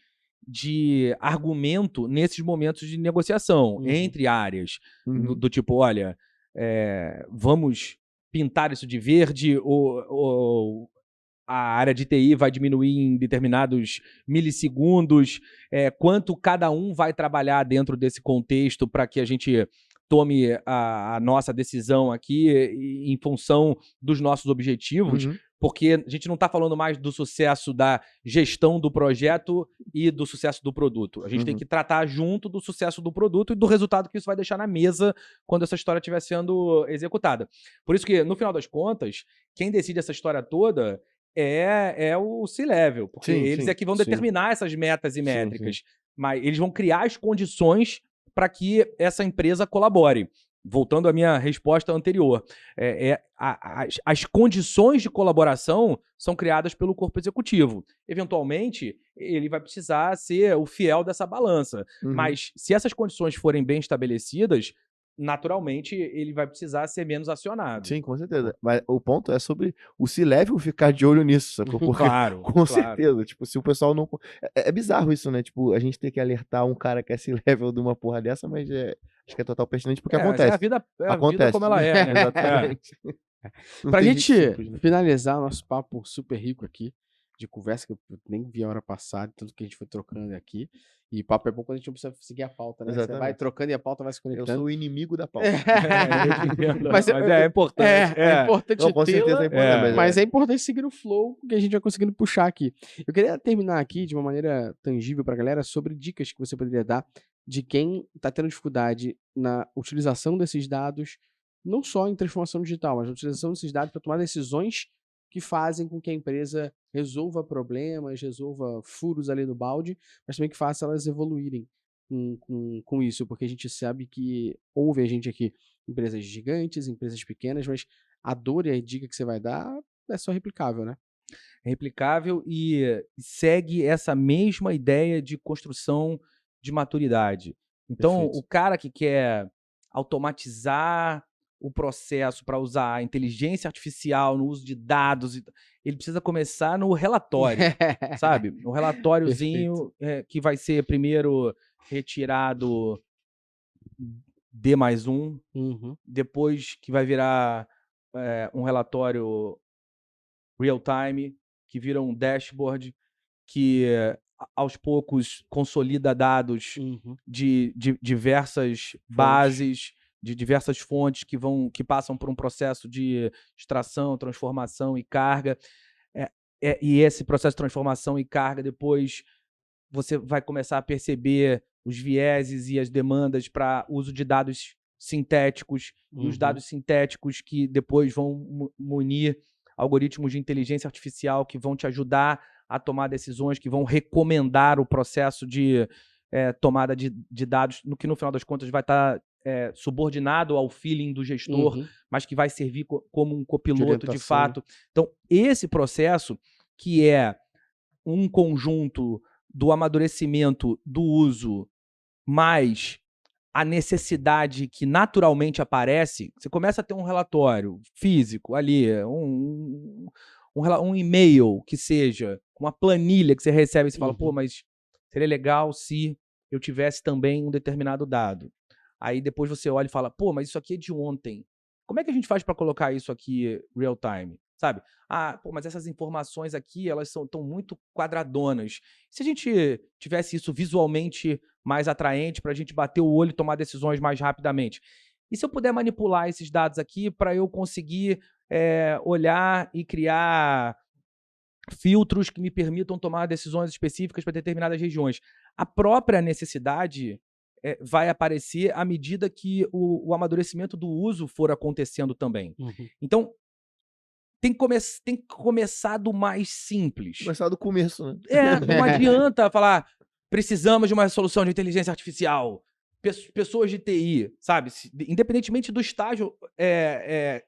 de argumento nesses momentos de negociação Uhum. entre áreas, Uhum. do tipo, olha, vamos pintar isso de verde ou a área de TI vai diminuir em determinados milissegundos, quanto cada um vai trabalhar dentro desse contexto para que a gente tome a nossa decisão aqui em função dos nossos objetivos, Uhum. porque a gente não está falando mais do sucesso da gestão do projeto e do sucesso do produto. A gente tem Uhum. que tratar junto do sucesso do produto e do resultado que isso vai deixar na mesa quando essa história estiver sendo executada. Por isso que, no final das contas, quem decide essa história toda é o C-Level, porque Sim, eles é sim, que vão Sim, determinar essas metas e sim, sim. métricas, mas eles vão criar as condições para que essa empresa colabore. Voltando à minha resposta anterior, as condições de colaboração são criadas pelo corpo executivo. Eventualmente, ele vai precisar ser o fiel dessa balança, Uhum. mas se essas condições forem bem estabelecidas, naturalmente ele vai precisar ser menos acionado. Sim, com certeza. Mas o ponto é sobre o C-Level ficar de olho nisso, sacou? Porque, Claro, com claro. certeza, tipo, se o pessoal não. É bizarro isso, né? Tipo, a gente tem que alertar um cara que é C-Level de uma porra dessa, mas acho que é total pertinente porque Mas é a acontece. vida, Acontece. como ela é, né? Exatamente. Não Pra tem jeito gente simples, né? finalizar o nosso papo super rico aqui, de conversa, que eu nem vi a hora passar, de tudo que a gente foi trocando aqui. E papo é bom quando a gente não precisa seguir a pauta, né? Você vai Exatamente. trocando e a pauta vai se Eu conectando. sou o inimigo da pauta. Mas Mas é importante. é importante Não, com certeza é tê-la, importante, mas é importante seguir o flow que a gente vai conseguindo puxar aqui. Eu queria terminar aqui de uma maneira tangível pra galera sobre dicas que você poderia dar de quem tá tendo dificuldade na utilização desses dados, não só em transformação digital, mas na utilização desses dados para tomar decisões que fazem com que a empresa resolva problemas, resolva furos ali no balde, mas também que faça elas evoluírem com isso, porque a gente sabe que ouve a gente aqui empresas gigantes, empresas pequenas, mas a dor e a dica que você vai dar é só replicável, né? replicável e segue essa mesma ideia de construção de maturidade. Então, Perfeito. o cara que quer automatizar o processo para usar a inteligência artificial no uso de dados, ele precisa começar no relatório, sabe? O relatóriozinho que vai ser primeiro retirado D+1, depois que vai virar um relatório real-time, que vira um dashboard, que aos poucos consolida dados de diversas bases, de diversas fontes que passam por um processo de extração, transformação e carga. E esse processo de transformação e carga, depois você vai começar a perceber os vieses e as demandas para uso de dados sintéticos, e os dados sintéticos que depois vão munir algoritmos de inteligência artificial que vão te ajudar a tomar decisões, que vão recomendar o processo de tomada de dados, no que no final das contas vai estar subordinado ao feeling do gestor, mas que vai servir como um copiloto de fato. Então, esse processo, que é um conjunto do amadurecimento do uso mais a necessidade que naturalmente aparece, você começa a ter um relatório físico ali, um e-mail que seja, uma planilha que você recebe e você fala, pô, mas seria legal se eu tivesse também um determinado dado. Aí depois você olha e fala, pô, mas isso aqui é de ontem. Como é que a gente faz para colocar isso aqui real time? Sabe? Ah, pô, mas essas informações aqui, elas estão muito quadradonas. Se a gente tivesse isso visualmente mais atraente para a gente bater o olho e tomar decisões mais rapidamente? E se eu puder manipular esses dados aqui para eu conseguir olhar e criar filtros que me permitam tomar decisões específicas para determinadas regiões? A própria necessidade vai aparecer à medida que o amadurecimento do uso for acontecendo também. Então, tem que começar do mais simples. Começar do começo, né? Não adianta falar, precisamos de uma solução de inteligência artificial, pessoas de TI, sabe? Independentemente do estágio,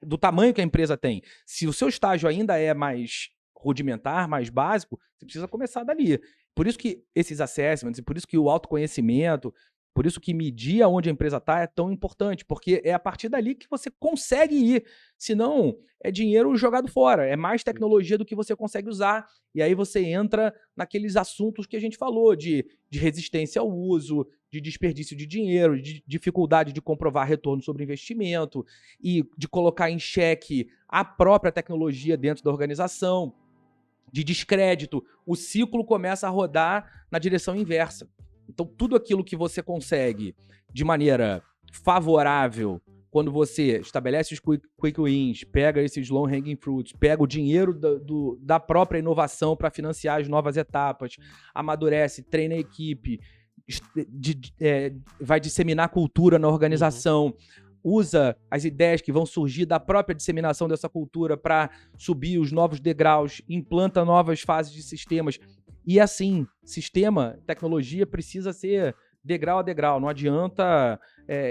do tamanho que a empresa tem. Se o seu estágio ainda é mais rudimentar, mais básico, você precisa começar dali. Por isso que esses assessments, e por isso que o autoconhecimento, por isso que medir aonde a empresa está é tão importante, porque é a partir dali que você consegue ir. Senão, é dinheiro jogado fora, é mais tecnologia do que você consegue usar. E aí você entra naqueles assuntos que a gente falou, de resistência ao uso, de desperdício de dinheiro, de dificuldade de comprovar retorno sobre investimento e de colocar em xeque a própria tecnologia dentro da organização, de descrédito. O ciclo começa a rodar na direção inversa. Então, tudo aquilo que você consegue de maneira favorável, quando você estabelece os quick wins, pega esses long hanging fruits, pega o dinheiro da própria inovação para financiar as novas etapas, amadurece, treina a equipe, vai disseminar cultura na organização, usa as ideias que vão surgir da própria disseminação dessa cultura para subir os novos degraus, implanta novas fases de sistemas. E assim, sistema, tecnologia precisa ser degrau a degrau. Não adianta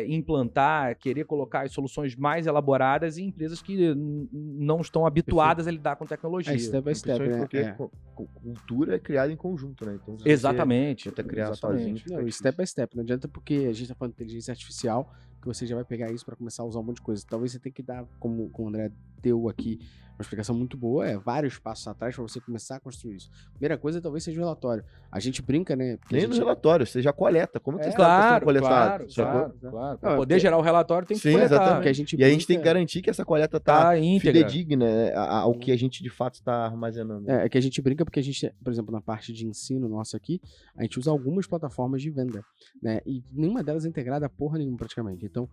implantar, querer colocar as soluções mais elaboradas em empresas que não estão habituadas a lidar com tecnologia. Step by step, né? Porque cultura é criada em conjunto, né? Então, exatamente. Você tenta criar sozinho. Não, step by step. Não adianta porque a gente tá falando de inteligência artificial que você já vai pegar isso para começar a usar um monte de coisa. Talvez você tenha que dar, como o André deu aqui, uma explicação muito boa, vários passos atrás para você começar a construir isso. Primeira coisa talvez seja o relatório. A gente brinca, né? Nem no relatório, você já coleta. Como que você está sendo coletado? Claro. Para poder gerar o relatório tem que coletar. Exatamente. Que a gente e a gente tem que garantir que essa coleta tá fidedigna ao que a gente de fato está armazenando. É que a gente brinca porque a gente, por exemplo, na parte de ensino nosso aqui, a gente usa algumas plataformas de venda, né? E nenhuma delas é integrada a porra nenhuma praticamente. Então,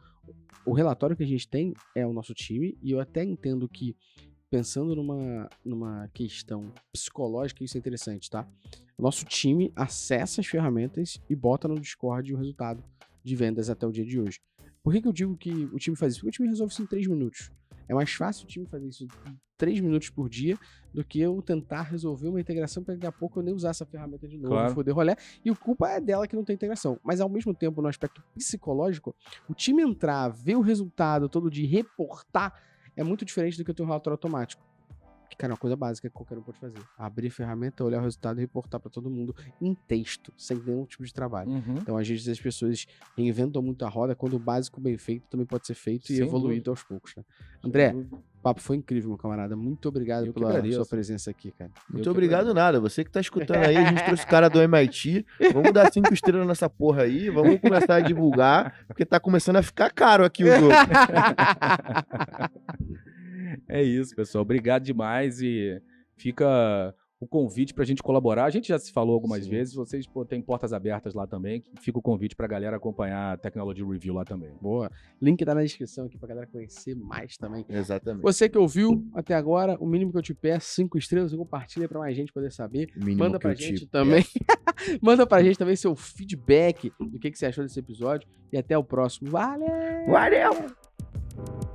o relatório que a gente tem é o nosso time, e eu até entendo que, pensando numa questão psicológica, isso é interessante, tá? O nosso time acessa as ferramentas e bota no Discord o resultado de vendas até o dia de hoje. Por que eu digo que o time faz isso? Porque o time resolve isso em 3 minutos. É mais fácil o time fazer isso em 3 minutos por dia do que eu tentar resolver uma integração para daqui a pouco eu nem usar essa ferramenta de novo, foder rolê. E a culpa é dela que não tem integração. Mas ao mesmo tempo, no aspecto psicológico, o time entrar, ver o resultado todo dia e reportar é muito diferente do que eu ter um relatório automático. Que, cara, é uma coisa básica que qualquer um pode fazer. Abrir a ferramenta, olhar o resultado e reportar pra todo mundo em texto, sem nenhum tipo de trabalho. Então, às vezes, as pessoas reinventam muito a roda, quando o básico bem feito também pode ser feito e Sem evoluído aos poucos, né? André, o papo foi incrível, meu camarada. Muito obrigado pela sua presença aqui, cara. Muito obrigado nada. Você que tá escutando aí, a gente trouxe o cara do MIT. Vamos dar 5 estrelas nessa porra aí. Vamos começar a divulgar, porque tá começando a ficar caro aqui o jogo. É isso, pessoal. Obrigado demais e fica o convite pra gente colaborar. A gente já se falou algumas vezes, vocês têm portas abertas lá também. Fica o convite pra galera acompanhar a Technology Review lá também. Boa. Link tá na descrição aqui pra galera conhecer mais também. Exatamente. Você que ouviu até agora, o mínimo que eu te peço, 5 estrelas, e compartilha pra mais gente poder saber. Manda pra gente também. Manda pra gente também seu feedback do que você achou desse episódio. E até o próximo. Valeu! Valeu!